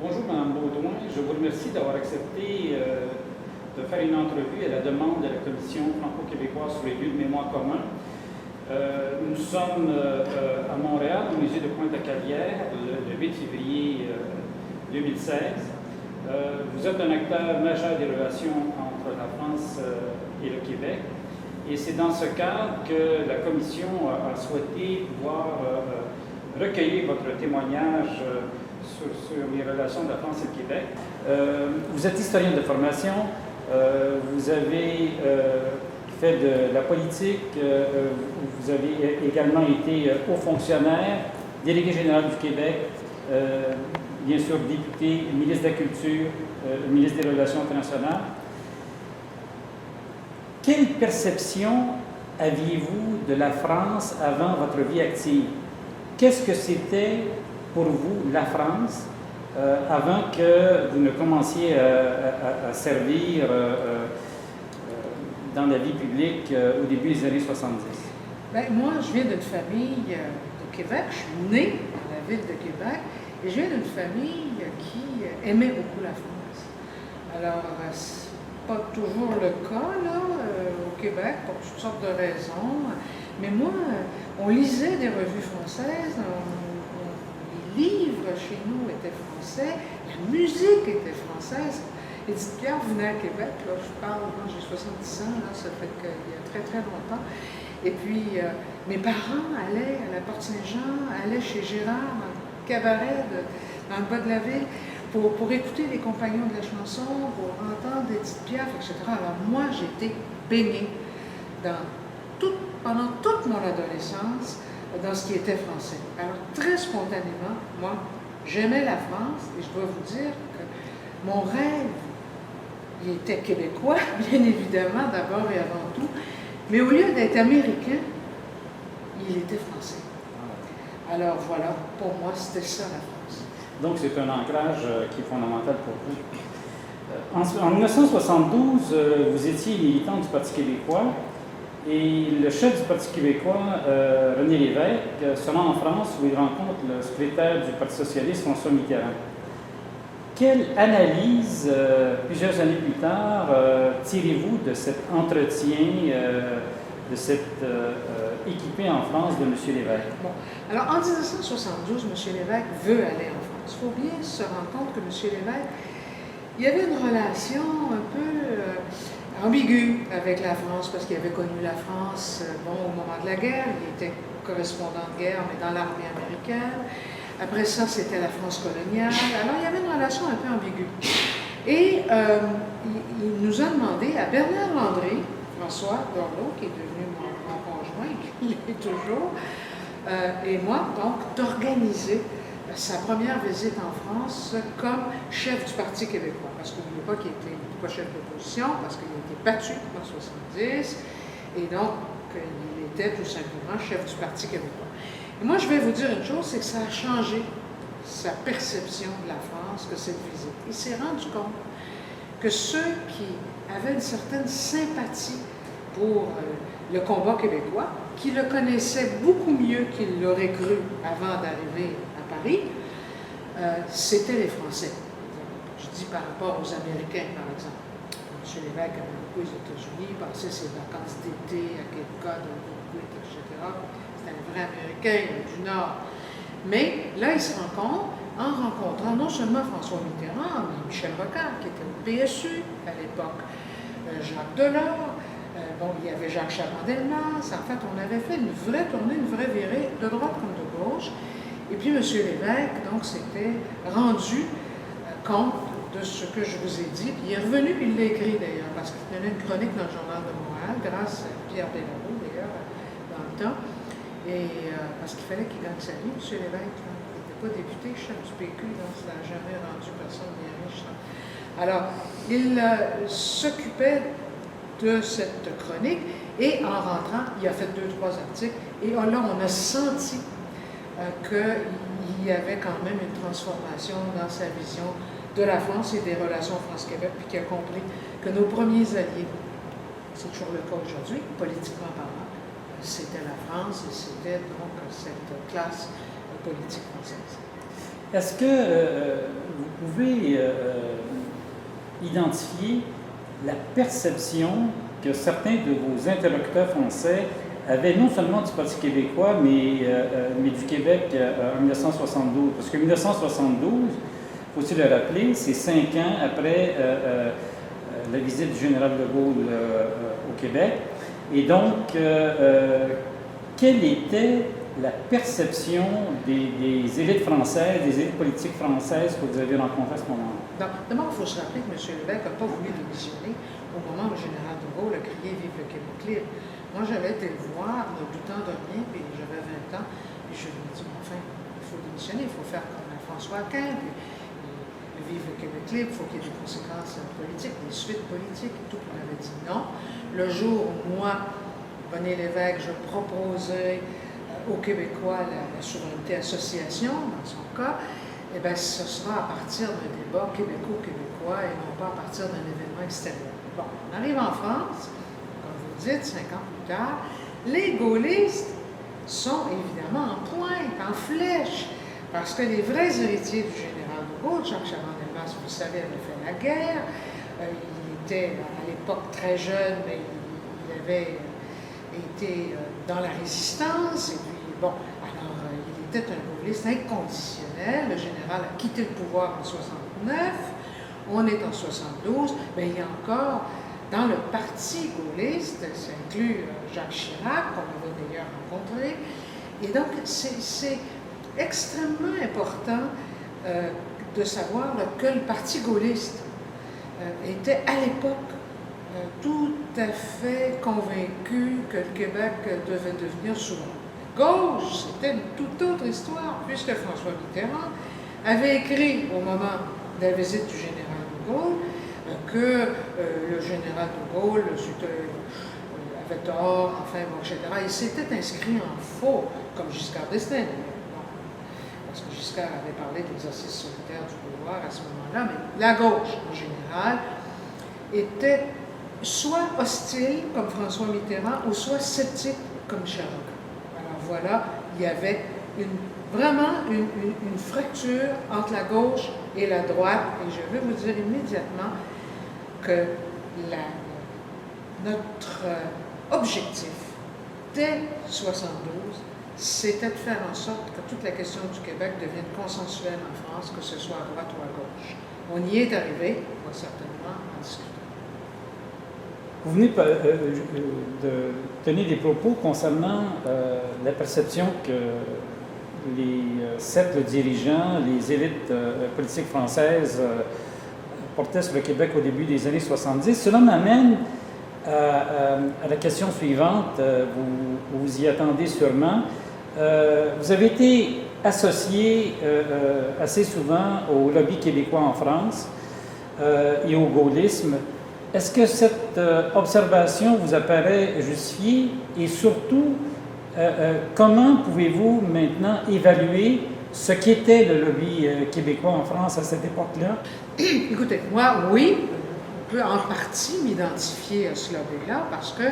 Bonjour Mme Baudouin, je vous remercie d'avoir accepté de faire une entrevue à la demande de la Commission franco-québécoise sur les lieux de mémoire communs. Nous sommes à Montréal, au musée de Pointe-à-Calière, le 8 février 2016. Vous êtes un acteur majeur des relations entre la France et le Québec. Et c'est dans ce cadre que la Commission a souhaité pouvoir recueillir votre témoignage sur les relations de la France et le Québec. Vous êtes historien de formation, vous avez fait de la politique, vous avez également été haut fonctionnaire, délégué général du Québec, bien sûr député, ministre de la Culture, ministre des Relations internationales. Quelle perception aviez-vous de la France avant votre vie active? Qu'est-ce que c'était pour vous la France avant que vous ne commenciez à servir dans la vie publique au début des années 70? Bien, moi, je viens d'une famille de Québec. Je suis née dans la ville de Québec et je viens d'une famille qui aimait beaucoup la France. Alors, c'est pas toujours le cas là, au Québec pour toutes sortes de raisons. Mais moi, on lisait des revues françaises, les livres chez nous étaient français, la musique était française. Édith Piaf venait à Québec, là, je parle, moi j'ai 70 ans, là, ça fait qu'il y a très très longtemps. Et puis, mes parents allaient à la Porte Saint-Jean, allaient chez Gérard, dans le cabaret dans le bas de la ville, pour écouter les compagnons de la chanson, pour entendre Édith Piaf, etc. Alors moi, j'ai été baignée pendant toute mon adolescence dans ce qui était français. Alors, très spontanément, moi, j'aimais la France et je dois vous dire que mon rêve, il était québécois, bien évidemment, d'abord et avant tout, mais au lieu d'être américain, il était français. Alors voilà, pour moi, c'était ça la France. Donc, c'est un ancrage qui est fondamental pour vous. En 1972, vous étiez militant du Parti québécois. Et le chef du Parti québécois, René Lévesque, se rend en France où il rencontre le secrétaire du Parti socialiste, François Mitterrand. Quelle analyse, plusieurs années plus tard, tirez-vous de cet entretien, de cette équipée en France de M. Lévesque? Bon. Alors, en 1972, M. Lévesque veut aller en France. Il faut bien se rendre compte que M. Lévesque, il y avait une relation un peu ambigu avec la France, parce qu'il avait connu la France au moment de la guerre. Il était correspondant de guerre, mais dans l'armée américaine. Après ça, c'était la France coloniale. Alors, il y avait une relation un peu ambiguë. Et il nous a demandé à Bernard Landry, François Dorleau, qui est devenu mon conjoint, qui l'est toujours, et moi, donc, d'organiser sa première visite en France comme chef du Parti québécois. Parce qu'il n'oubliez pas qu'il n'était pas chef d'opposition, parce qu'il a été battu en 1970, et donc il était tout simplement chef du Parti québécois. Et moi, je vais vous dire une chose, c'est que ça a changé sa perception de la France, que cette visite. Il s'est rendu compte que ceux qui avaient une certaine sympathie pour le combat québécois, qui le connaissaient beaucoup mieux qu'il l'aurait cru avant d'arriver à Paris, c'était les Français. Je dis par rapport aux Américains, par exemple. M. Lévesque avait beaucoup aux États-Unis, passait ses vacances d'été à Cape Cod, au Woodward, etc. C'était un vrai Américain du Nord. Mais là, il se rend compte, en rencontrant non seulement François Mitterrand, mais Michel Rocard, qui était au PSU à l'époque, Jacques Delors, il y avait Jacques Chaban-Delmas. En fait, on avait fait une vraie tournée, une vraie virée, de droite comme de gauche. Et puis, M. Lévesque, donc, s'était rendu compte de ce que je vous ai dit. Puis il est revenu, puis il l'a écrit d'ailleurs, parce qu'il tenait une chronique dans le Journal de Montréal, grâce à Pierre Belleroux d'ailleurs, dans le temps. Et parce qu'il fallait qu'il gagne sa vie, M. Lévesque. Il n'était pas député, chef du PQ, donc ça n'a jamais rendu personne bien riche. Alors, il s'occupait de cette chronique, et en rentrant, il a fait 2-3 articles, et là, on a senti qu'il y avait quand même une transformation dans sa vision de la France et des relations France-Québec, puis qu'il a compris que nos premiers alliés, c'est toujours le cas aujourd'hui, politiquement parlant, c'était la France et c'était donc cette classe politique française. Est-ce que pouvez identifier la perception que certains de vos interlocuteurs français avaient non seulement du Parti québécois, mais du Québec en 1972? Parce que 1972, faut-il le rappeler, c'est 5 ans après la visite du général de Gaulle au Québec. Et donc, quelle était la perception des élites françaises, des élites politiques françaises que vous avez rencontrées à ce moment-là? D'abord, il faut se rappeler que M. Lévesque n'a pas voulu démissionner au moment où le général de Gaulle a crié « Vive le Québec libre ». Moi, j'avais été le voir, ne doutant de rien, puis j'avais 20 ans, et je lui ai dit, enfin, il faut démissionner, il faut faire comme François Aquin, puis vive le Québec libre, il faut qu'il y ait des conséquences politiques, des suites politiques et tout. Puis on avait dit non. Le jour où moi, René Lévesque, je proposais aux Québécois la souveraineté association, dans son cas, eh bien, ce sera à partir d'un débat québécois et non pas à partir d'un événement extérieur. Bon, on arrive en France, comme vous dites, 5 ans plus tard, les gaullistes sont évidemment en pointe, en flèche, parce que les vrais héritiers du général de Gaulle, Jacques Chaban-Delmas, vous le savez, avait fait la guerre, il était à l'époque très jeune, mais il avait été dans la résistance, et puis bon, alors il était un gaulliste inconditionnel. Le général a quitté le pouvoir en 69, on est en 72, mais il y a encore dans le parti gaulliste, ça inclut Jacques Chirac, qu'on avait d'ailleurs rencontré, et donc c'est extrêmement important de savoir que le parti gaulliste était à l'époque tout à fait convaincu que le Québec devait devenir souverain. Gauche, c'était une toute autre histoire, puisque François Mitterrand avait écrit au moment de la visite du général de Gaulle que le général de Gaulle avait tort, enfin, bon, etc. Il s'était inscrit en faux, comme Giscard d'Estaing, parce que Giscard avait parlé d'exercice solitaire du pouvoir à ce moment-là, mais la gauche, en général, était soit hostile, comme François Mitterrand, ou soit sceptique, comme Chirac. Alors voilà, il y avait vraiment une fracture entre la gauche et la droite, et je vais vous dire immédiatement que notre objectif, dès 1972, c'était de faire en sorte que toute la question du Québec devienne consensuelle en France, que ce soit à droite ou à gauche. On y est arrivé, on va certainement en discuter. Vous venez de tenir des propos concernant la perception que les cercles dirigeants, les élites politiques françaises portaient sur le Québec au début des années 70. Cela m'amène à la question suivante, vous y attendez sûrement. Vous avez été associé assez souvent au lobby québécois en France et au gaullisme. Est-ce que cette observation vous apparaît justifiée et surtout, comment pouvez-vous maintenant évaluer ce qu'était le lobby québécois en France à cette époque-là? Écoutez, moi, oui, on peut en partie m'identifier à ce lobby-là parce que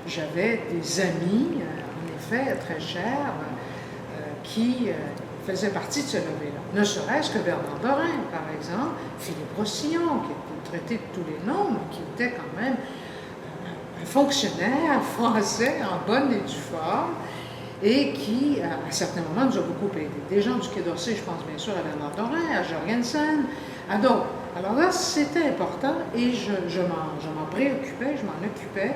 j'avais des amis, en effet, très chers, qui faisaient partie de ce lobby-là. Ne serait-ce que Bernard Dorin, par exemple, Philippe Rossillon, qui était traité de tous les noms, mais qui était quand même un fonctionnaire français en bonne et due forme, et qui, à certains moments, nous a beaucoup aidés. Des gens du Quai d'Orsay, je pense bien sûr à Bernard Dorin, à Jorgensen, à d'autres. Alors là, c'était important et je m'en préoccupais, je m'en occupais.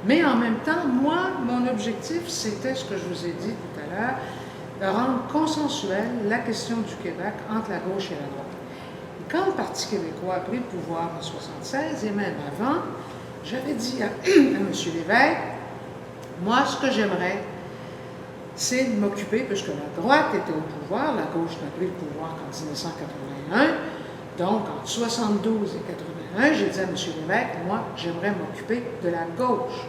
Mais en même temps, moi, mon objectif, c'était ce que je vous ai dit tout à l'heure, de rendre consensuelle la question du Québec entre la gauche et la droite. Et quand le Parti québécois a pris le pouvoir en 1976, et même avant, j'avais dit à M. Lévesque, moi, ce que j'aimerais, c'est de m'occuper, puisque la droite était au pouvoir, la gauche n'a pris le pouvoir qu'en 1981, donc entre 1972 et 1981, j'ai dit à M. Lévesque, moi, j'aimerais m'occuper de la gauche.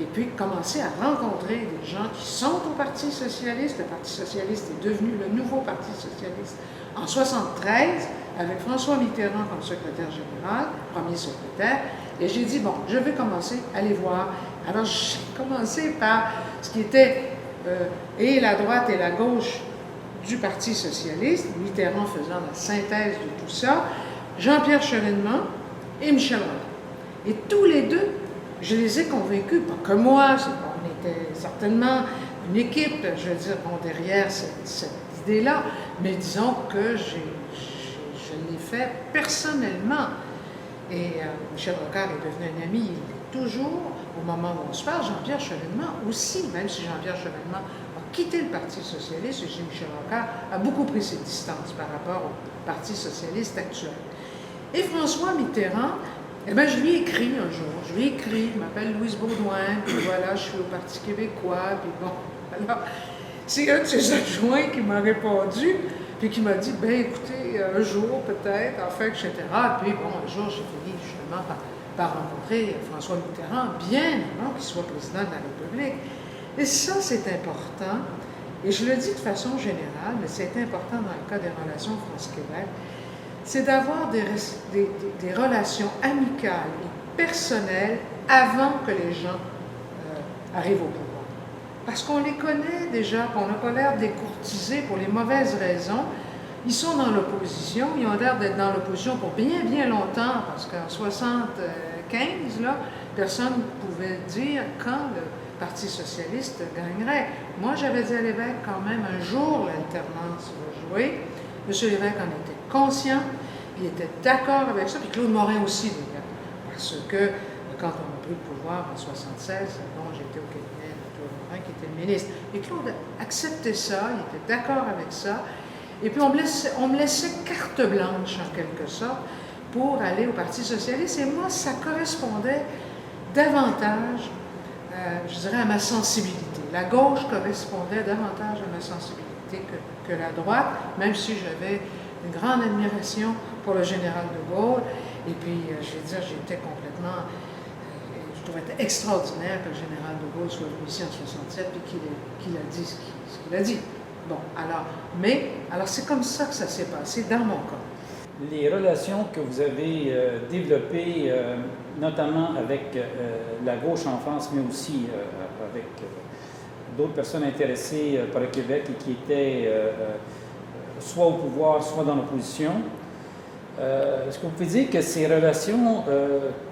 Et puis commencer à rencontrer des gens qui sont au Parti socialiste. Le Parti socialiste est devenu le nouveau Parti socialiste en 1973, avec François Mitterrand comme secrétaire général, premier secrétaire. Et j'ai dit, bon, je vais commencer à les voir. Alors, j'ai commencé par ce qui était et la droite et la gauche du Parti socialiste, Mitterrand faisant la synthèse de tout ça, Jean-Pierre Chevènement et Michel Rocard. Et tous les deux, je les ai convaincus, pas que moi, on était certainement une équipe, je veux dire, bon, derrière cette idée-là, mais disons que je l'ai fait personnellement. Et Michel Rocard est devenu un ami, il est toujours, au moment où on se parle, Jean-Pierre Chevènement aussi, même si Jean-Pierre Chevènement a quitté le Parti socialiste, et Michel Rocard a beaucoup pris ses distances par rapport au Parti socialiste actuel. Et François Mitterrand, eh bien, je lui ai écrit un jour, je m'appelle Louise Baudouin, puis voilà, je suis au Parti québécois, puis bon, alors, c'est un de ses adjoints qui m'a répondu, puis qui m'a dit, ben écoutez, un jour peut-être, enfin, etc. Et puis bon, un jour, j'ai fini justement par rencontrer François Mitterrand, bien avant qu'il soit président de la République. Et ça, c'est important, et je le dis de façon générale, mais c'est important dans le cas des relations France-Québec, c'est d'avoir des relations amicales et personnelles avant que les gens arrivent au pouvoir. Parce qu'on les connaît déjà, qu'on n'a pas l'air de les courtiser pour les mauvaises raisons. Ils sont dans l'opposition, ils ont l'air d'être dans l'opposition pour bien, bien longtemps, parce qu'en 1975, là, personne ne pouvait dire quand le Parti socialiste gagnerait. Moi, j'avais dit à l'évêque quand même, un jour, l'alternance va jouer. M. l'évêque en était conscient, il était d'accord avec ça, puis Claude Morin aussi, d'ailleurs, parce que quand on a pris le pouvoir en 1976, bon, j'étais au cabinet de Claude Morin, qui était le ministre, et Claude acceptait ça, il était d'accord avec ça, et puis on me laissait carte blanche, en quelque sorte, pour aller au Parti socialiste, et moi, ça correspondait davantage, je dirais, à ma sensibilité. La gauche correspondait davantage à ma sensibilité que la droite, même si j'avais une grande admiration pour le général de Gaulle. Et puis, je vais dire, j'étais complètement... je trouvais extraordinaire que le général de Gaulle soit venu ici en 1967 et qu'il a dit ce qu'il a dit. Bon, alors c'est comme ça que ça s'est passé dans mon cas. Les relations que vous avez développées, notamment avec la gauche en France, mais aussi avec d'autres personnes intéressées par le Québec et qui étaient soit au pouvoir, soit dans l'opposition. Est-ce que vous pouvez dire que ces relations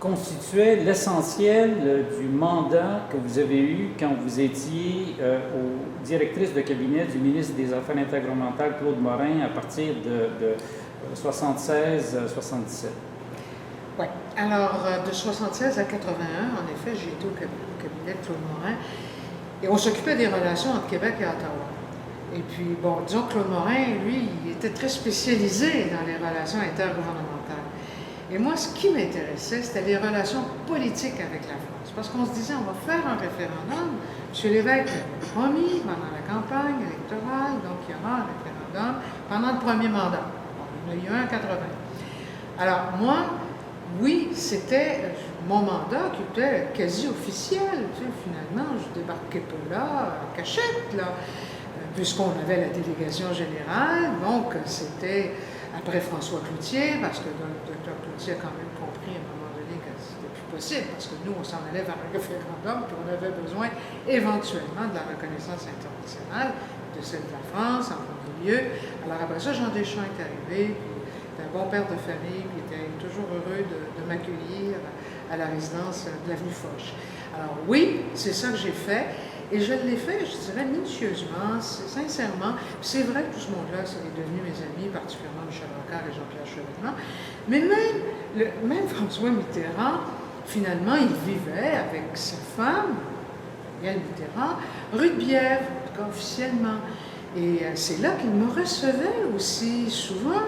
constituaient l'essentiel du mandat que vous avez eu quand vous étiez directrice de cabinet du ministre des Affaires intergouvernementales, Claude Morin, à partir de 76-77? Oui. Alors, de 76 à 81, en effet, j'ai été au cabinet de Claude Morin et on s'occupait des relations entre Québec et Ottawa. Et puis, bon, disons que Claude Morin, lui, il était très spécialisé dans les relations intergouvernementales. Et moi, ce qui m'intéressait, c'était les relations politiques avec la France. Parce qu'on se disait, on va faire un référendum. M. l'évêque l'avait promis pendant la campagne électorale, donc il y aura un référendum pendant le premier mandat. Bon, il y en a eu un en 80. Alors, moi, oui, c'était mon mandat qui était quasi officiel. Tu sais, finalement, je débarquais pas là, en cachette, là. Puisqu'on avait la délégation générale, donc c'était après François Cloutier, parce que le docteur Cloutier a quand même compris à un moment donné que c'était plus possible, parce que nous, on s'en allait vers un référendum, puis on avait besoin éventuellement de la reconnaissance internationale de celle de la France en premier lieu. Alors après ça, Jean Deschamps est arrivé, puis un bon père de famille, qui était toujours heureux de m'accueillir à la résidence de l'avenue Foch. Alors oui, c'est ça que j'ai fait. Et je l'ai fait, je dirais, minutieusement, sincèrement. C'est vrai que tout ce monde-là, c'est devenu mes amis, particulièrement Michel Rocard et Jean-Pierre Chevènement. Mais même François Mitterrand, finalement, il vivait avec sa femme, Gaëlle Mitterrand, rue de Bièvre, en tout cas officiellement. Et c'est là qu'il me recevait aussi souvent.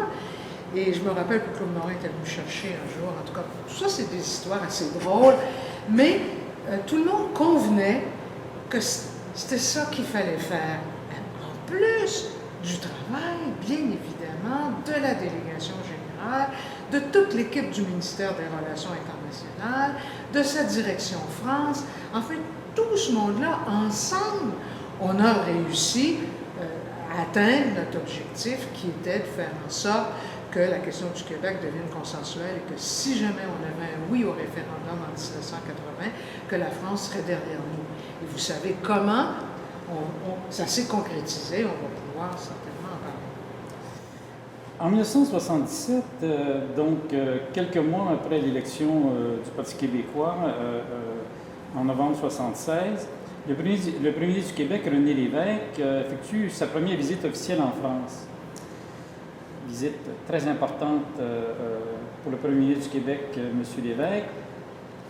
Et je me rappelle que Claude Morin était venu me chercher un jour. En tout cas, tout ça, c'est des histoires assez drôles. Mais tout le monde convenait que c'était ça qu'il fallait faire. En plus du travail, bien évidemment, de la délégation générale, de toute l'équipe du ministère des Relations internationales, de sa direction France. En fait, tout ce monde-là, ensemble, on a réussi à atteindre notre objectif qui était de faire en sorte que la question du Québec devienne consensuelle et que si jamais on avait un oui au référendum en 1980, que la France serait derrière nous. Et vous savez comment ça s'est concrétisé, on va pouvoir certainement en En 1977, donc quelques mois après l'élection du Parti québécois, en novembre 1976, le premier ministre du Québec, René Lévesque, effectue sa première visite officielle en France. Visite très importante pour le premier ministre du Québec, M. Lévesque.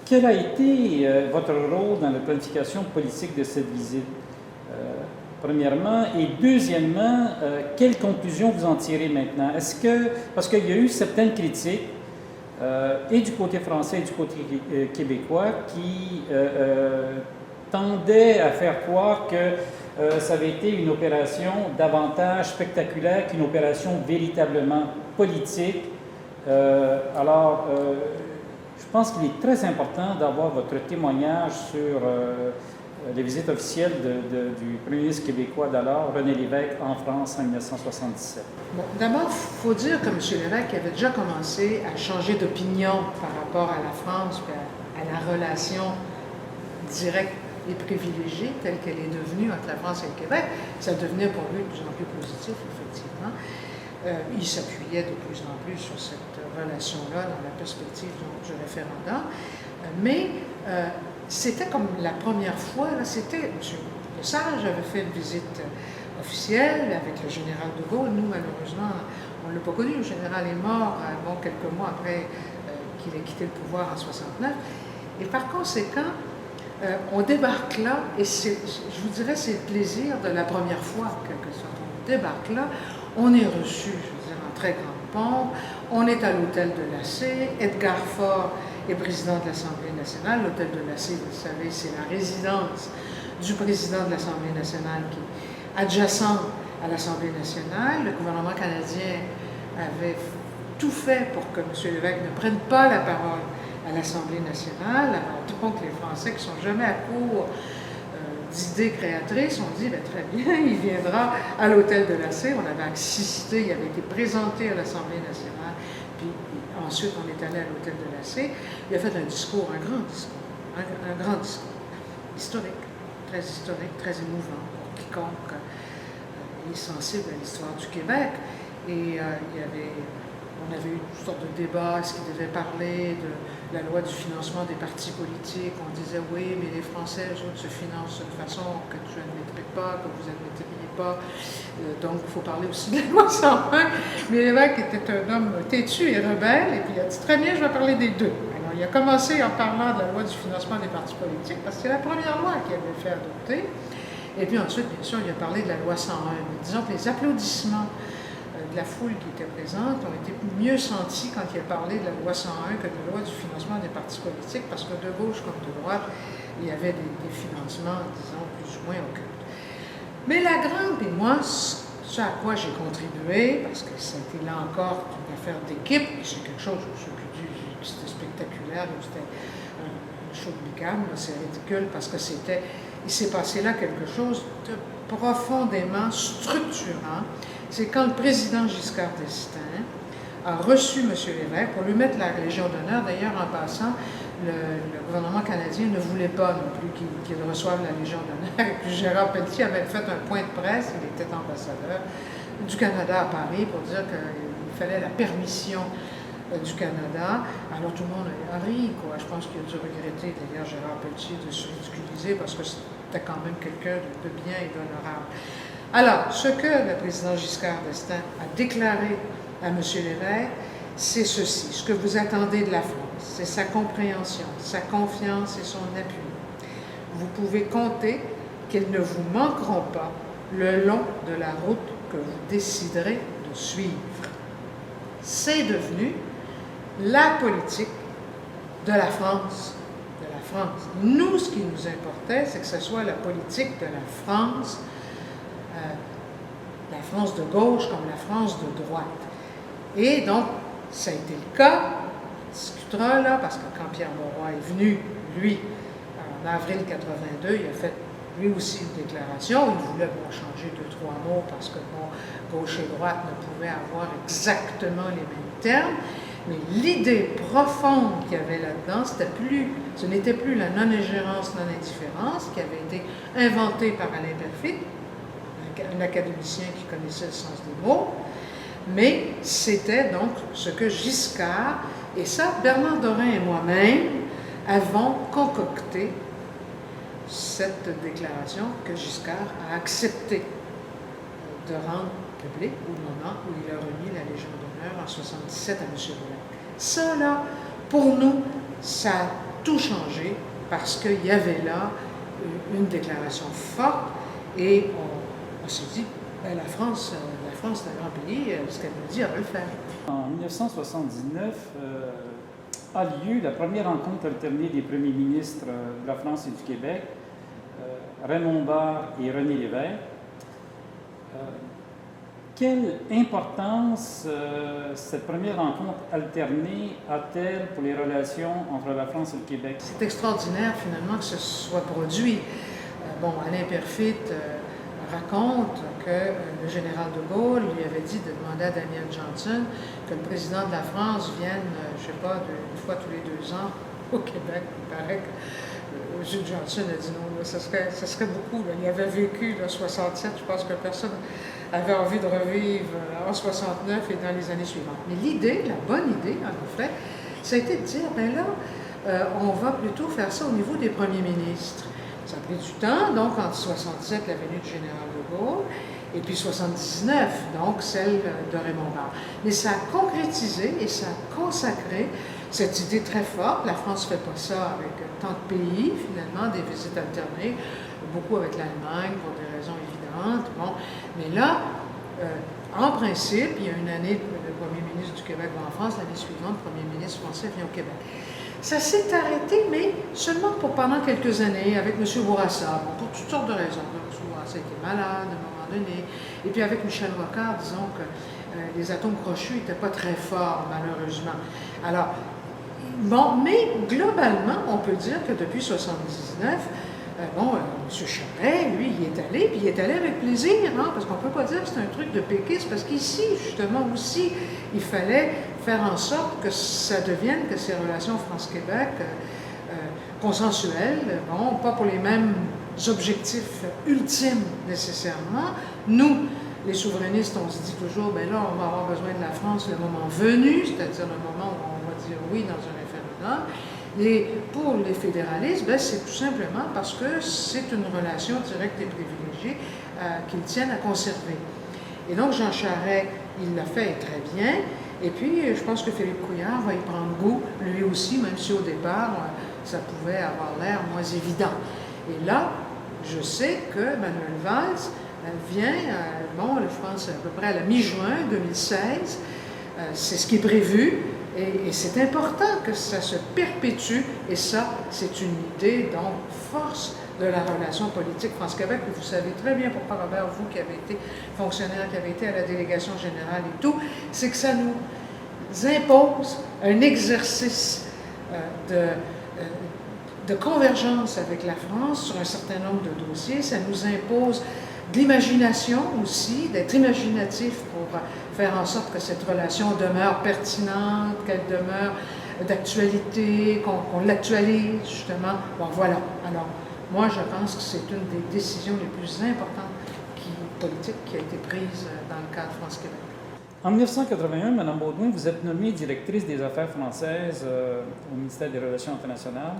Quel a été votre rôle dans la planification politique de cette visite? Premièrement, et deuxièmement, quelles conclusions vous en tirez maintenant? Est-ce que, parce qu'il y a eu certaines critiques, et du côté français et du côté québécois, qui tendaient à faire croire que ça avait été une opération davantage spectaculaire qu'une opération véritablement politique. Alors, je pense qu'il est très important d'avoir votre témoignage sur les visites officielles du premier ministre québécois d'alors, René Lévesque, en France en 1977. Bon, d'abord, il faut dire que M. Lévesque avait déjà commencé à changer d'opinion par rapport à la France et à la relation directe et privilégiée telle qu'elle est devenue entre la France et le Québec. Ça devenait pour lui de plus en plus positif, effectivement. Il s'appuyait de plus en plus sur cette relation-là dans la perspective du référendum. Mais c'était comme la première fois, c'était M. Lesage avait fait une visite officielle avec le général de Gaulle. Nous, malheureusement, on ne l'a pas connu. Le général est mort quelques mois après qu'il ait quitté le pouvoir en 1969. Et par conséquent, on débarque là, et je vous dirais, c'est le plaisir de la première fois, en quelque sorte. On débarque là, on est reçu, je veux dire, en très grande pompe. On est à l'hôtel de Lacé. Edgar Faure est président de l'Assemblée nationale. L'hôtel de Lacé, vous le savez, c'est la résidence du président de l'Assemblée nationale qui est adjacente à l'Assemblée nationale. Le gouvernement canadien avait tout fait pour que M. Lévesque ne prenne pas la parole à l'Assemblée nationale. Alors, donc, les Français qui ne sont jamais à court d'idées créatrices ont dit, très bien, il viendra à l'hôtel de Lacé. On avait assisté, il avait été présenté à l'Assemblée nationale. Puis ensuite, on est allé à l'hôtel de Lacé. Il a fait un discours, un grand discours, historique, très émouvant pour quiconque est sensible à l'histoire du Québec. Et on avait eu toutes sortes de débats, est-ce qu'il devait parler de la loi du financement des partis politiques? On disait oui, mais les Français, eux autres, se financent d'une façon que tu n'admettrais pas, que vous n'admettriez pas. Donc, il faut parler aussi de la loi 101. Mais Lévesque était un homme têtu et rebelle, et puis il a dit très bien, je vais parler des deux. Alors, il a commencé en parlant de la loi du financement des partis politiques, parce que c'est la première loi qu'il avait fait adopter. Et puis ensuite, bien sûr, il a parlé de la loi 101. Mais disons que les applaudissements de la foule qui était présente ont été mieux sentis quand il a parlé de la loi 101 que de la loi du financement des partis politiques, parce que de gauche comme de droite, il y avait des financements, disons, plus ou moins occultes. Mais la grande, et moi, ce à quoi j'ai contribué, parce que c'était là encore une affaire d'équipe, c'est quelque chose, ceux qui disent que c'était spectaculaire, c'était un show de bicam, c'est ridicule, parce que il s'est passé là quelque chose de profondément structurant. C'est quand le président Giscard d'Estaing a reçu M. Lévesque pour lui mettre la Légion d'honneur. D'ailleurs, en passant, le gouvernement canadien ne voulait pas non plus qu'il reçoive la Légion d'honneur. Et puis Gérard Pelletier avait fait un point de presse, il était ambassadeur du Canada à Paris pour dire qu'il fallait la permission du Canada. Alors tout le monde a ri, quoi. Je pense qu'il a dû regretter, d'ailleurs, Gérard Pelletier de se ridiculiser parce que c'était quand même quelqu'un de bien et d'honorable. Alors, ce que le président Giscard d'Estaing a déclaré à M. Lévesque, c'est ceci. Ce que vous attendez de la France, c'est sa compréhension, sa confiance et son appui. Vous pouvez compter qu'ils ne vous manqueront pas le long de la route que vous déciderez de suivre. C'est devenu la politique de la France. Nous, ce qui nous importait, c'est que ce soit la politique de la France de gauche comme la France de droite. Et donc, ça a été le cas, on discutera là, parce que quand Pierre Mauroy est venu, lui, en avril 82, il a fait lui aussi une déclaration, il voulait changer 2-3 mots parce que gauche et droite ne pouvaient avoir exactement les mêmes termes, mais l'idée profonde qu'il y avait là-dedans, ce n'était plus la non-ingérence, non-indifférence qui avait été inventée par Alain Perfit, un académicien qui connaissait le sens des mots, Mais c'était donc ce que Giscard, et ça, Bernard Dorin et moi-même avons concocté cette déclaration que Giscard a accepté de rendre publique au moment où il a remis la Légion d'honneur en 1977 à M. Lévesque. Ça, là, pour nous, ça a tout changé parce qu'il y avait là une déclaration forte et on s'est dit, ben, la France c'est un grand pays, ce qu'elle nous dit, elle va le faire. En 1979 a lieu la première rencontre alternée des premiers ministres de la France et du Québec, Raymond Barre et René Lévesque. Quelle importance cette première rencontre alternée a-t-elle pour les relations entre la France et le Québec? C'est extraordinaire finalement que ce soit produit. Alain Perfit raconte que le général de Gaulle lui avait dit de demander à Daniel Johnson que le président de la France vienne, je ne sais pas, une fois tous les 2 ans au Québec. Il paraît que Jules Johnson a dit non, ça serait beaucoup. Là. Il avait vécu en 67, je pense que personne avait envie de revivre en 69 et dans les années suivantes. Mais l'idée, la bonne idée, en effet, ça a été de dire, ben là, on va plutôt faire ça au niveau des premiers ministres. Ça a pris du temps, donc entre 67, la venue du général de Gaulle, et puis 79, donc celle de Raymond Barre. Mais ça a concrétisé et ça a consacré cette idée très forte. La France ne fait pas ça avec tant de pays, finalement, des visites alternées, beaucoup avec l'Allemagne pour des raisons évidentes. Bon. Mais là, en principe, il y a une année, le premier ministre du Québec va en France, l'année suivante, le premier ministre français vient au Québec. Ça s'est arrêté, mais seulement pour pendant quelques années, avec M. Bourassa, pour toutes sortes de raisons. M. Bourassa était malade à un moment donné. Et puis avec Michel Rocard, disons que les atomes crochus n'étaient pas très forts, malheureusement. Alors, mais globalement, on peut dire que depuis 1979, M. Charest, lui, il est allé, puis il est allé avec plaisir, hein, parce qu'on ne peut pas dire que c'est un truc de péquiste, parce qu'ici, justement, aussi, il fallait faire en sorte que ça devienne, que ces relations France-Québec consensuelles, pas pour les mêmes objectifs ultimes nécessairement. Nous, les souverainistes, on se dit toujours, ben là, on va avoir besoin de la France le moment venu, c'est-à-dire le moment où on va dire oui dans un référendum. Et pour les fédéralistes, ben, c'est tout simplement parce que c'est une relation directe et privilégiée qu'ils tiennent à conserver. Et donc, Jean Charest, il l'a fait très bien. Et puis, je pense que Philippe Couillard va y prendre goût, lui aussi, même si au départ, ça pouvait avoir l'air moins évident. Et là, je sais que Manuel Valls vient, je pense à peu près à la mi-juin 2016, c'est ce qui est prévu, et c'est important que ça se perpétue, et ça, c'est une idée, donc, force de la relation politique France-Québec, que vous savez très bien, pourquoi Robert, vous qui avez été fonctionnaire, qui avez été à la délégation générale et tout, c'est que ça nous impose un exercice de convergence avec la France sur un certain nombre de dossiers. Ça nous impose de l'imagination aussi, d'être imaginatif pour faire en sorte que cette relation demeure pertinente, qu'elle demeure d'actualité, qu'on l'actualise justement. Bon, voilà. Alors, moi, je pense que c'est une des décisions les plus importantes politiques qui a été prise dans le cadre France-Québec. En 1981, Mme Baudouin, vous êtes nommée directrice des affaires françaises au ministère des Relations internationales.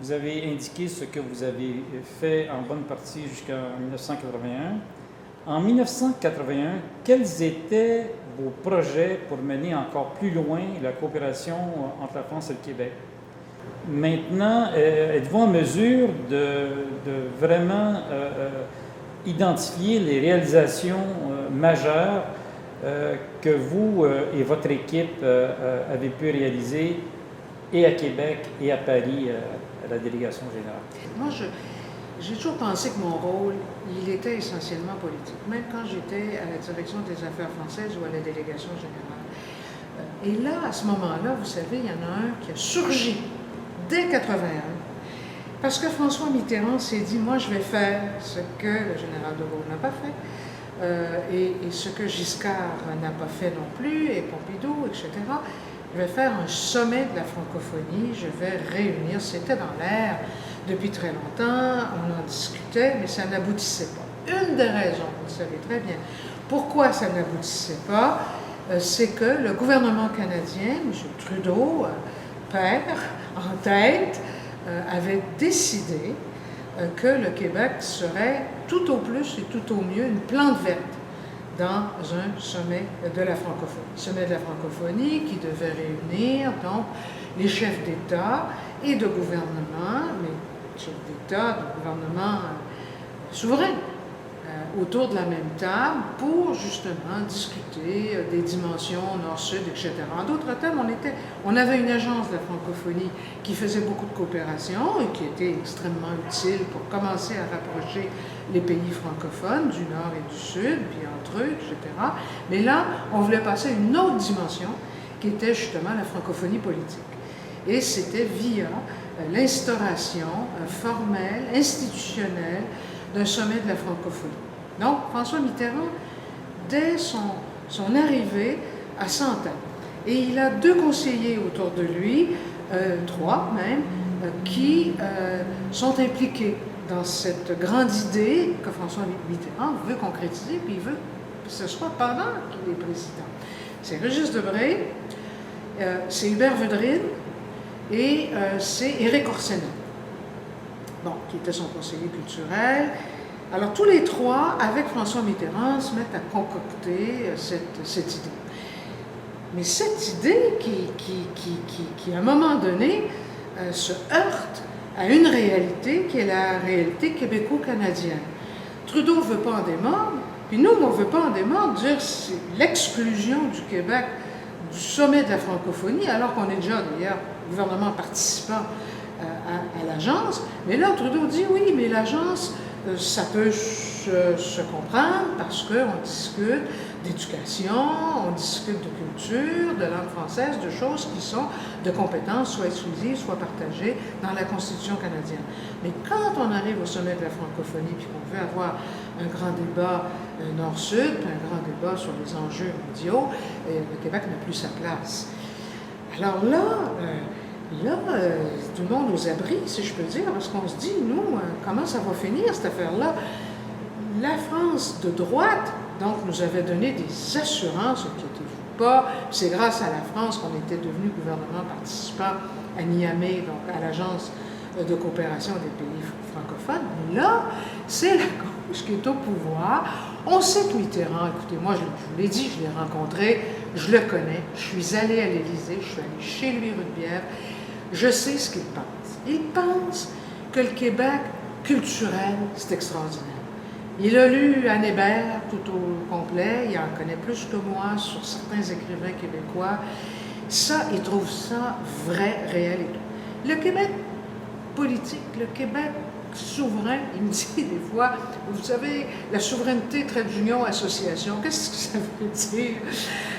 Vous avez indiqué ce que vous avez fait en bonne partie jusqu'en 1981. En 1981, quels étaient vos projets pour mener encore plus loin la coopération entre la France et le Québec? Maintenant, êtes-vous en mesure de vraiment identifier les réalisations majeures que vous et votre équipe avez pu réaliser et à Québec et à Paris à la délégation générale? Moi, j'ai toujours pensé que mon rôle, il était essentiellement politique, même quand j'étais à la direction des affaires françaises ou à la délégation générale. Et là, à ce moment-là, vous savez, il y en a un qui a surgi dès 1981, parce que François Mitterrand s'est dit, moi, je vais faire ce que le général de Gaulle n'a pas fait, et ce que Giscard n'a pas fait non plus, et Pompidou, etc. Je vais faire un sommet de la francophonie, je vais réunir, c'était dans l'air depuis très longtemps, on en discutait, mais ça n'aboutissait pas. Une des raisons, vous le savez très bien, Pourquoi ça n'aboutissait pas? C'est que le gouvernement canadien, M. Trudeau, père, en tête, avait décidé que le Québec serait tout au plus et tout au mieux une plante verte dans un sommet de la francophonie. Sommet de la francophonie qui devait réunir donc les chefs d'État et de gouvernement, mais chefs d'État, de gouvernement souverains, autour de la même table pour justement discuter des dimensions nord-sud, etc. En d'autres termes, on avait une agence de la francophonie qui faisait beaucoup de coopération et qui était extrêmement utile pour commencer à rapprocher les pays francophones du nord et du sud, puis entre eux, etc. Mais là, on voulait passer à une autre dimension qui était justement la francophonie politique. Et c'était via l'instauration formelle, institutionnelle d'un sommet de la francophonie. Donc, François Mitterrand, dès son arrivée, a 100 ans. Et il a 2 conseillers autour de lui, 3 même, qui sont impliqués dans cette grande idée que François Mitterrand veut concrétiser, puis il veut que ce soit pendant qu'il est président. C'est Régis Debray, c'est Hubert Védrine et c'est Éric Orsenna, bon, qui était son conseiller culturel. Alors, tous les 3, avec François Mitterrand, se mettent à concocter cette idée. Mais cette idée qui à un moment donné, se heurte à une réalité qui est la réalité québéco-canadienne. Trudeau ne veut pas en démordre, puis nous, on ne veut pas en démordre, dire c'est l'exclusion du Québec du sommet de la francophonie, alors qu'on est déjà, d'ailleurs, gouvernement participant à l'agence. Mais là, Trudeau dit oui, mais l'agence, ça peut se comprendre parce qu'on discute d'éducation, on discute de culture, de langue française, de choses qui sont de compétences soit exclusives, soit partagées dans la Constitution canadienne. Mais quand on arrive au sommet de la francophonie puis qu'on veut avoir un grand débat nord-sud, puis un grand débat sur les enjeux mondiaux, le Québec n'a plus sa place. Alors là, tout le monde aux abris, si je peux dire, parce qu'on se dit, nous, comment ça va finir cette affaire-là? La France de droite, donc, nous avait donné des assurances, inquiétez-vous pas. C'est grâce à la France qu'on était devenu gouvernement participant à Niamey, donc à l'Agence de coopération des pays francophones. Mais là, c'est la gauche qui est au pouvoir. On sait que Mitterrand, écoutez, moi, je vous l'ai dit, je l'ai rencontré, je le connais, je suis allée à l'Élysée, je suis allée chez lui rue de Bièvre. Je sais ce qu'il pense. Il pense que le Québec culturel, c'est extraordinaire. Il a lu Anne Hébert tout au complet, il en connaît plus que moi sur certains écrivains québécois. Ça, il trouve ça vrai, réel et tout. Le Québec politique, le Québec souverain, il me dit des fois, vous savez, la souveraineté, trait d'union, association, qu'est-ce que ça veut dire?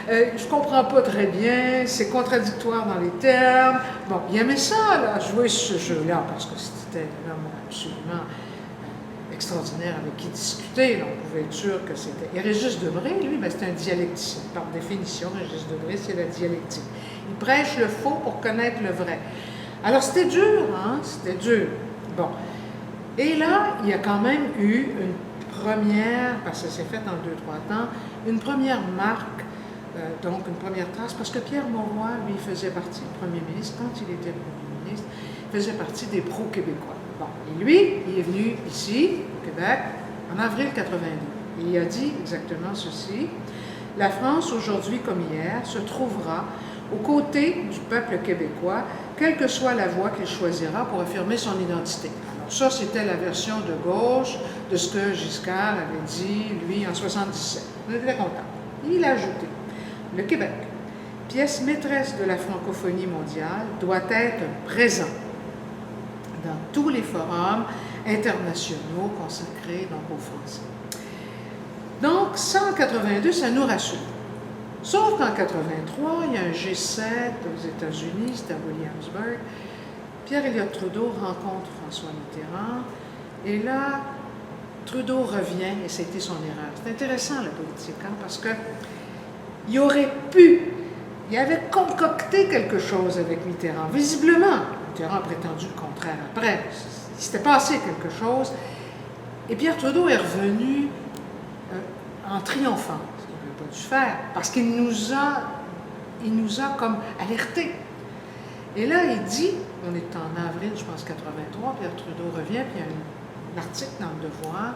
Je ne comprends pas très bien, c'est contradictoire dans les termes. Bon, il aimait ça, là, jouer ce jeu-là, parce que c'était un homme absolument extraordinaire avec qui discuter. Là, on pouvait être sûr que c'était... Et Régis Debray, lui, ben, c'est un dialecticien. Par définition, Régis Debray, c'est la dialectique. Il prêche le faux pour connaître le vrai. Alors, c'était dur, hein? C'était dur. Bon. Et là, il y a quand même eu une première, parce que ça s'est fait en 2-3 temps, une première marque, donc une première trace, parce que Pierre Mauroy, lui, faisait partie, le premier ministre, quand il était premier ministre, faisait partie des pro-québécois. Bon, et lui, il est venu ici, au Québec, en avril 82. Et il a dit exactement ceci: la France, aujourd'hui comme hier, se trouvera aux côtés du peuple québécois, quelle que soit la voie qu'il choisira pour affirmer son identité. Alors ça, c'était la version de gauche de ce que Giscard avait dit, lui, en 1977. On était content. Il a ajouté: le Québec, pièce maîtresse de la francophonie mondiale, doit être présent dans tous les forums internationaux consacrés donc aux Français. Donc, ça, en 82, ça nous rassure. Sauf qu'en 83, il y a un G7 aux États-Unis, c'est à Williamsburg. Pierre Elliott Trudeau rencontre François Mitterrand. Et là, Trudeau revient, et c'était son erreur. C'est intéressant, la politique, hein, parce qu'il aurait pu, il avait concocté quelque chose avec Mitterrand. Visiblement, Mitterrand a prétendu le contraire après. Il s'était passé quelque chose. Et Pierre Trudeau est revenu en triomphant, ce qu'il n'aurait pas dû faire, parce qu'il nous a comme alertés. Et là, il dit, on est en avril, je pense, 83, Pierre Trudeau revient, puis il y a un article dans Le Devoir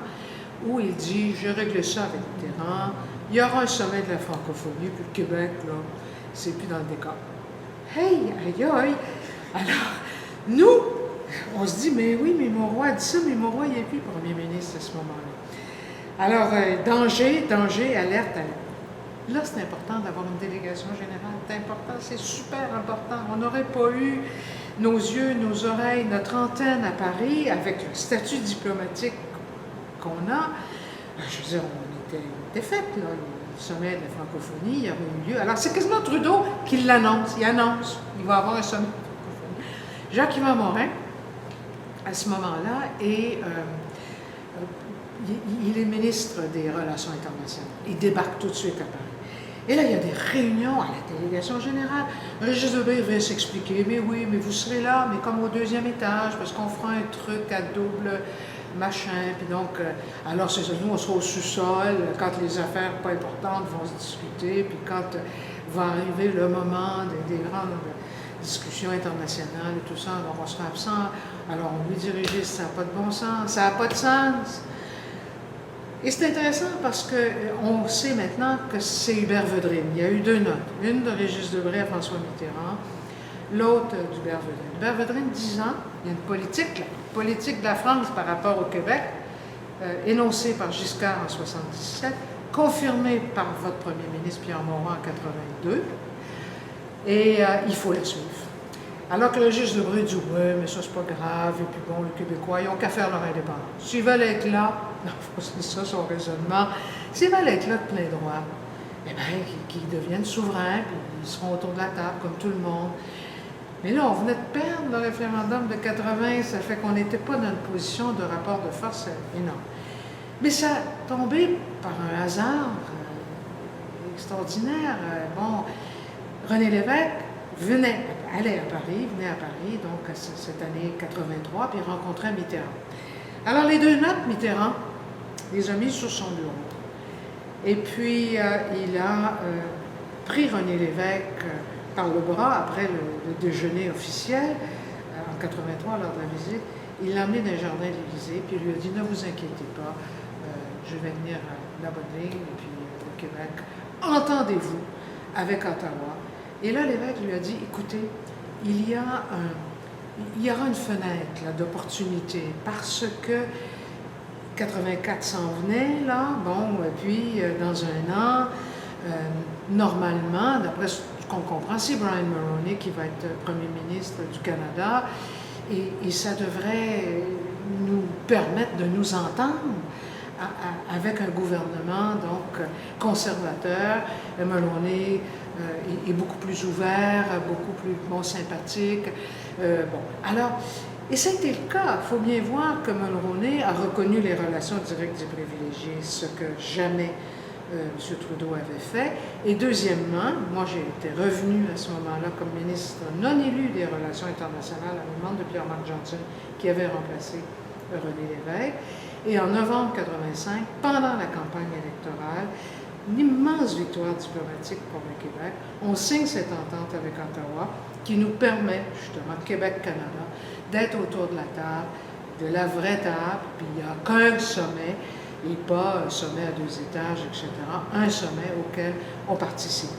où il dit, je règle ça avec Mitterrand, il y aura un sommet de la francophonie, puis le Québec, là, c'est plus dans le décor. Hey, aïe, aïe! Alors, nous, on se dit, mais oui, mais Mauroy a dit ça, mais Mauroy, il n'est plus premier ministre à ce moment-là. Alors, danger, alerte, alerte. Là, c'est important d'avoir une délégation générale. C'est important, c'est super important. On n'aurait pas eu nos yeux, nos oreilles, notre antenne à Paris avec le statut diplomatique qu'on a. Je veux dire, on était fait, là. Le sommet de la francophonie, il y aurait eu lieu. Alors, c'est quasiment Trudeau qui l'annonce. Il annonce qu'il va y avoir un sommet de la francophonie. Jacques-Yvan Morin, à ce moment-là, il est ministre des Relations internationales. Il débarque tout de suite à Paris. Et là, il y a des réunions à la délégation générale. Régis Debray vient s'expliquer, mais oui, mais vous serez là, mais comme au deuxième étage, parce qu'on fera un truc à double machin. Puis donc, alors c'est ça, nous, on sera au sous-sol, quand les affaires pas importantes vont se discuter, puis quand va arriver le moment des grandes discussions internationales et tout ça, alors on sera absent. Alors on lui dit, Régis, ça n'a pas de bon sens, ça n'a pas de sens. Et c'est intéressant parce qu'on sait maintenant que c'est Hubert Védrine. Il y a eu deux notes. Une de Régis Debray à François Mitterrand, l'autre d'Hubert Védrine. Hubert Védrine disant, il y a une politique, la politique de la France par rapport au Québec, énoncée par Giscard en 1977, confirmée par votre premier ministre Pierre Mauroy en 1982, et il faut la suivre. Alors que le juge Debray dit, oui, mais ça, c'est pas grave, et puis bon, les Québécois, ils n'ont qu'à faire leur indépendance. S'ils veulent être là, non, c'est ça son raisonnement, s'ils veulent être là de plein droit, eh bien, qu'ils deviennent souverains, puis ils seront autour de la table, comme tout le monde. Mais là, on venait de perdre le référendum de 80, ça fait qu'on n'était pas dans une position de rapport de force énorme. Mais ça a tombé par un hasard extraordinaire. Bon, René Lévesque allait à Paris, venait à Paris, donc cette année 83, puis rencontrait Mitterrand. Alors les deux notes, Mitterrand les a mises sur son bureau. Et puis il a pris René Lévesque par le bras après le déjeuner officiel, en 83 lors de la visite. Il l'a emmené dans le jardin de l'Élysée, puis il lui a dit, ne vous inquiétez pas, je vais venir à la bonne ligne, et puis au Québec, entendez-vous avec Ottawa. Et là, l'évêque lui a dit, écoutez, il y aura une fenêtre d'opportunité parce que 84 s'en venait, là, bon, et puis dans un an, normalement, d'après ce qu'on comprend, c'est Brian Mulroney qui va être Premier ministre du Canada, et ça devrait nous permettre de nous entendre avec un gouvernement donc conservateur. Mulroney est beaucoup plus ouvert, beaucoup plus sympathique. Alors, et ça a été le cas. Il faut bien voir que Mulroney a reconnu les relations directes et privilégiées, ce que jamais M. Trudeau avait fait. Et deuxièmement, moi j'ai été revenu à ce moment-là comme ministre non élu des Relations internationales à la demande de Pierre-Marc Johnson, qui avait remplacé René Lévesque. Et en novembre 1985, pendant la campagne électorale, une immense victoire diplomatique pour le Québec, on signe cette entente avec Ottawa qui nous permet, justement, Québec-Canada, d'être autour de la table, de la vraie table, puis il n'y a qu'un sommet, et pas un sommet à 2 étages, etc., un sommet auquel on participe.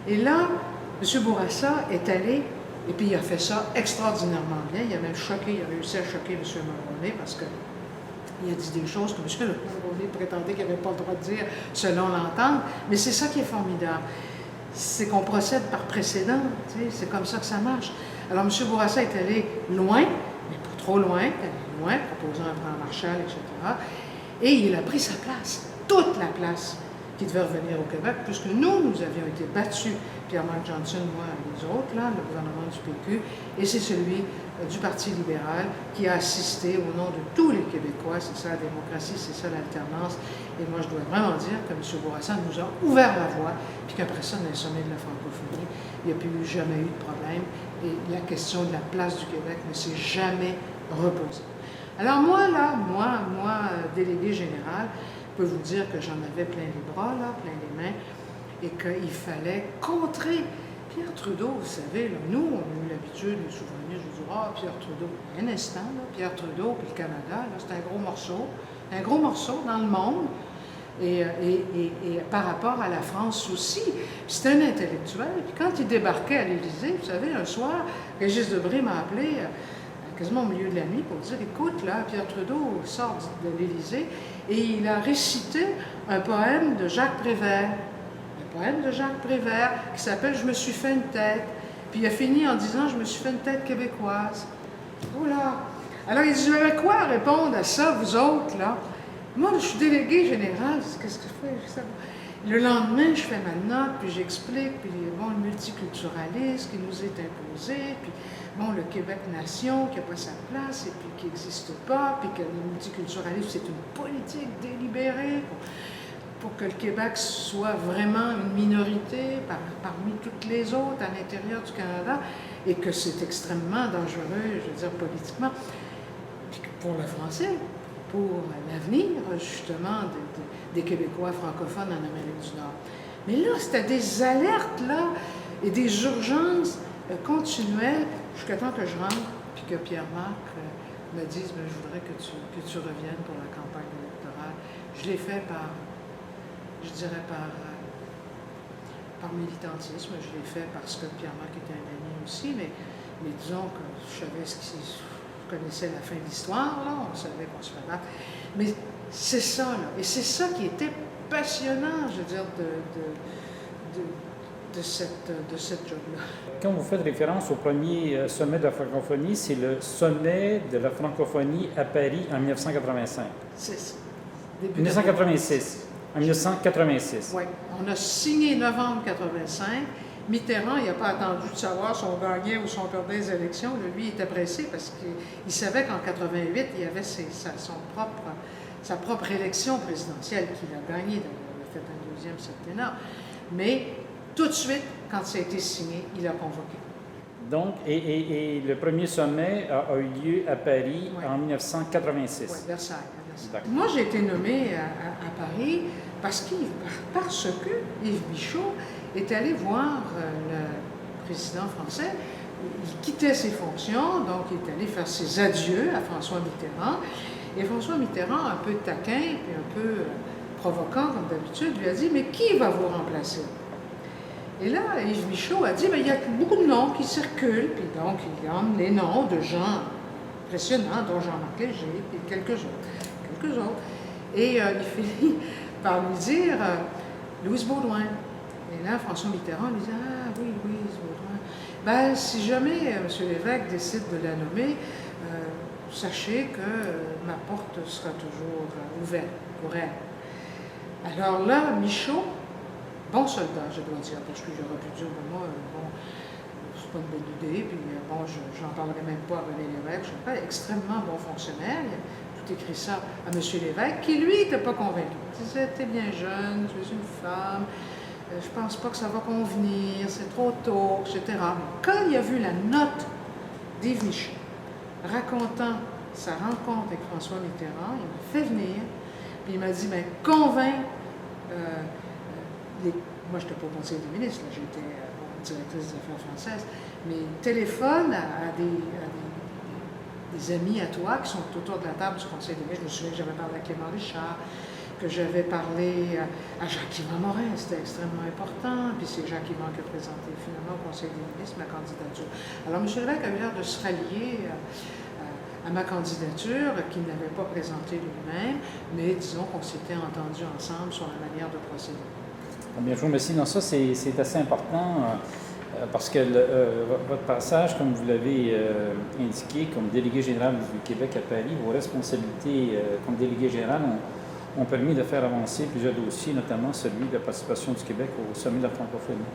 Et là, M. Bourassa est allé, et puis il a fait ça extraordinairement bien, il a même choqué, il a réussi à choquer M. Mulroney, parce que il a dit des choses que M. Mulroney prétendait qu'il n'avait pas le droit de dire selon l'entente, mais c'est ça qui est formidable. C'est qu'on procède par précédent, c'est comme ça que ça marche. Alors M. Bourassa est allé loin, mais pas trop loin, proposant un plan Marshall, etc. Et il a pris sa place, toute la place qui devait revenir au Québec, puisque nous avions été battus, Pierre-Marc Johnson, moi et les autres, là, le gouvernement du PQ, et c'est celui du Parti libéral qui a assisté au nom de tous les Québécois. C'est ça la démocratie, c'est ça l'alternance. Et moi, je dois vraiment dire que M. Bourassa nous a ouvert la voie, puis qu'après ça, dans le sommet de la francophonie, il n'y a plus jamais eu de problème. Et la question de la place du Québec ne s'est jamais reposée. Alors moi, là, délégué général, peux vous dire que j'en avais plein les bras, là, plein les mains, et qu'il fallait contrer. Pierre Trudeau, vous savez, là, nous, on a eu l'habitude, les souverainistes, je vous dis, ah, Pierre Trudeau, un instant, là, Pierre Trudeau puis le Canada, là, c'est un gros morceau dans le monde, et par rapport à la France aussi. C'est un intellectuel, puis quand il débarquait à l'Élysée, vous savez, un soir, Régis Debray m'a appelé, quasiment au milieu de la nuit, pour dire, écoute, là, Pierre Trudeau sort de l'Élysée, et il a récité un poème de Jacques Prévert, qui s'appelle « Je me suis fait une tête ». Puis il a fini en disant « Je me suis fait une tête québécoise ». Oh là! Alors il dit « Mais quoi répondre à ça, vous autres, là? » Moi, je suis délégué général, je dis « Qu'est-ce que je fais? » Le lendemain, je fais ma note, puis j'explique, puis bon, le multiculturalisme qui nous est imposé, puis bon, le Québec-nation qui n'a pas sa place, et puis qui n'existe pas, puis que le multiculturalisme, c'est une politique délibérée pour que le Québec soit vraiment une minorité parmi toutes les autres à l'intérieur du Canada, et que c'est extrêmement dangereux, je veux dire, politiquement, puis pour le français, pour l'avenir, justement, des Québécois francophones en Amérique du Nord. Mais là, c'était des alertes, là, et des urgences continuelles, jusqu'à temps que je rentre, puis que Pierre-Marc me dise, je voudrais que tu reviennes pour la campagne électorale. Je l'ai fait par militantisme, je l'ai fait parce que Pierre-Marc était un ami aussi, mais disons que je connaissais la fin de l'histoire, là, on savait qu'on se fait battre. Mais c'est ça, là, et c'est ça qui était passionnant, je veux dire, de cette job-là. Quand vous faites référence au premier sommet de la francophonie, c'est le sommet de la francophonie à Paris en 1985. C'est ça. 1986. En 1986. Oui. On a signé novembre 85. Mitterrand, il n'a pas attendu de savoir si on gagnait ou si on perdait les élections. Lui, il était pressé parce qu'il savait qu'en 88, il y avait sa propre élection présidentielle qu'il a gagnée. Il a fait un deuxième septennat. Mais tout de suite, quand ça a été signé, il a convoqué. Donc, et le premier sommet a eu lieu à Paris en 1986. Oui, Versailles. Moi, j'ai été nommée à Paris parce que Yves Michaud est allé voir le président français. Il quittait ses fonctions, donc il est allé faire ses adieux à François Mitterrand. Et François Mitterrand, un peu taquin et un peu provoquant comme d'habitude, lui a dit « Mais qui va vous remplacer ?» Et là, Yves Michaud a dit « Il y a beaucoup de noms qui circulent. » Puis donc, il donne les noms de gens impressionnants, dont Jean-Marc Léger et quelques autres. Et il finit par lui dire Louise Baudouin. Et là, François Mitterrand lui dit Ah oui, Louise Baudouin. Ben, si jamais M. l'évêque décide de la nommer, sachez que ma porte sera toujours ouverte pour elle. Alors là, Michaud, bon soldat, je dois dire, parce que j'aurais pu dire moi, c'est pas une bonne idée, puis bon, j'en parlerai même pas à René Lévesque, je suis pas extrêmement bon fonctionnaire. Écrit ça à M. l'évêque, qui lui n'était pas convaincu. Il disait, t'es bien jeune, tu es une femme, je pense pas que ça va convenir, c'est trop tôt, etc. Quand il a vu la note d'Yves Michaud racontant sa rencontre avec François Mitterrand, il m'a fait venir, puis il m'a dit, convainc moi, je n'étais pas au Conseil des ministres, j'étais directrice des affaires françaises, mais téléphone à des amis à toi qui sont autour de la table du Conseil des ministres. Je me souviens que j'avais parlé à Clément Richard, que j'avais parlé à Jacques-Yvan Morin, c'était extrêmement important, puis c'est Jacques-Yvan qui a présenté finalement au Conseil des ministres ma candidature. Alors M. Lévesque a eu l'air de se rallier à ma candidature, qu'il n'avait pas présentée lui-même, mais disons qu'on s'était entendu ensemble sur la manière de procéder. Bien, je vous remercie. Non, ça, c'est assez important. Parce que votre passage, comme vous l'avez indiqué, comme délégué général du Québec à Paris, vos responsabilités comme délégué général ont permis de faire avancer plusieurs dossiers, notamment celui de la participation du Québec au sommet de la francophonie.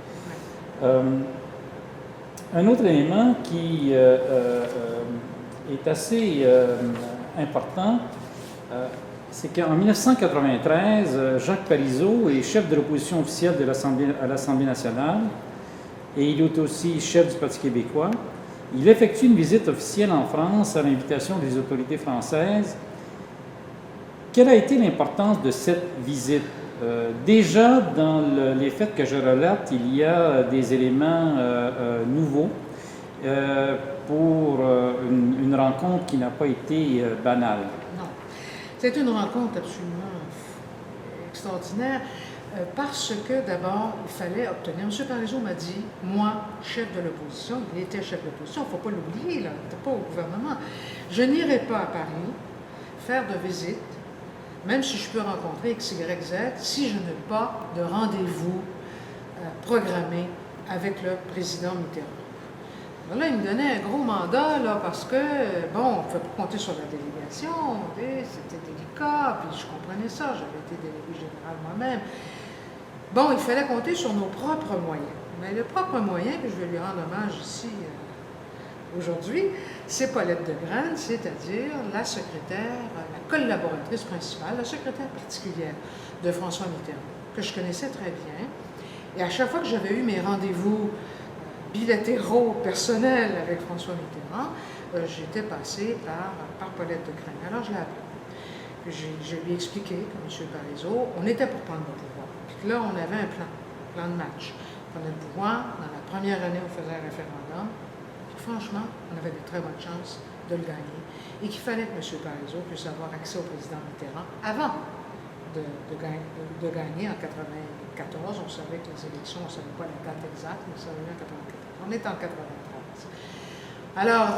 Un autre élément qui est assez important, c'est qu'en 1993, Jacques Parizeau est chef de l'opposition officielle à l'Assemblée nationale, et il est aussi chef du Parti québécois. Il effectue une visite officielle en France à l'invitation des autorités françaises quelle a été l'importance de cette visite? Déjà, dans les faits que je relate, il y a des éléments nouveaux pour une rencontre qui n'a pas été banale. Non. C'est une rencontre absolument extraordinaire parce que d'abord, il fallait obtenir. M. Parizeau m'a dit, moi, chef de l'opposition, il était chef de l'opposition, il ne faut pas l'oublier, là, il n'était pas au gouvernement. Je n'irai pas à Paris faire de visite, même si je peux rencontrer X, Y, Z, si je n'ai pas de rendez-vous programmé avec le président Mitterrand. Alors là, il me donnait un gros mandat, là, parce que, bon, on ne pouvait pas compter sur la délégation, c'était délicat, puis je comprenais ça, j'avais été délégué général moi-même. Bon, il fallait compter sur nos propres moyens. Mais le propre moyen, que je vais lui rendre hommage ici aujourd'hui, c'est Paulette de Grenne, c'est-à-dire la secrétaire, la collaboratrice principale, la secrétaire particulière de François Mitterrand, que je connaissais très bien. Et à chaque fois que j'avais eu mes rendez-vous bilatéraux, personnels avec François Mitterrand, j'étais passée par Paulette de Grenne. Alors je l'ai appelée. Je lui ai expliqué que M. Parizeau, on était pour prendre le pouvoir. Puis là, on avait un plan de match. On prenait le pouvoir. Dans la première année, on faisait un référendum. Puis franchement, on avait de très bonnes chances de le gagner. Et qu'il fallait que M. Parizeau puisse avoir accès au président Mitterrand avant de gagner en 1994. On savait que les élections, on ne savait pas la date exacte, mais ça venait en 1994. On est en 1993. Alors,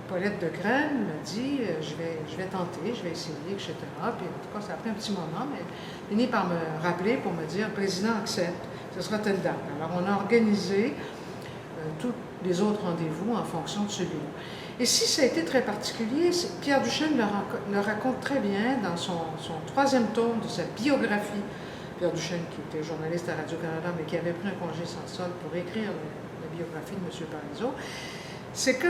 Paulette de Grenne me dit, je vais tenter, je vais essayer, etc. Puis en tout cas, ça a pris un petit moment, mais elle finit par me rappeler pour me dire, le président accepte, ce sera telle date. Alors, on a organisé tous les autres rendez-vous en fonction de celui-là. Et si ça a été très particulier, Pierre Duchesne le raconte très bien dans son troisième tome de sa biographie. Pierre Duchesne, qui était journaliste à Radio-Canada, mais qui avait pris un congé sans solde pour écrire la biographie de M. Parizeau, c'est que,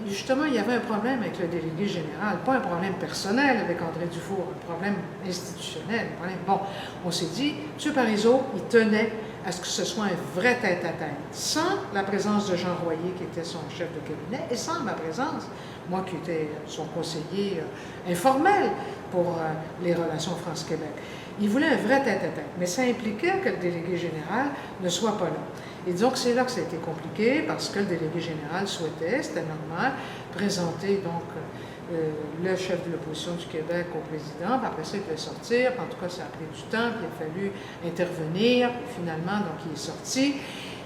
justement, il y avait un problème avec le délégué général, pas un problème personnel avec André Dufour, un problème institutionnel. Bon, on s'est dit, M. Parizeau, il tenait à ce que ce soit un vrai tête-à-tête, sans la présence de Jean Royer, qui était son chef de cabinet, et sans ma présence, moi qui étais son conseiller informel pour les relations France-Québec. Il voulait un vrai tête-à-tête, mais ça impliquait que le délégué général ne soit pas là. Et donc, c'est là que ça a été compliqué, parce que le délégué général souhaitait, c'était normal, présenter donc le chef de l'opposition du Québec au président, puis après ça, il devait sortir, puis en tout cas, ça a pris du temps, puis il a fallu intervenir, puis finalement, donc, il est sorti,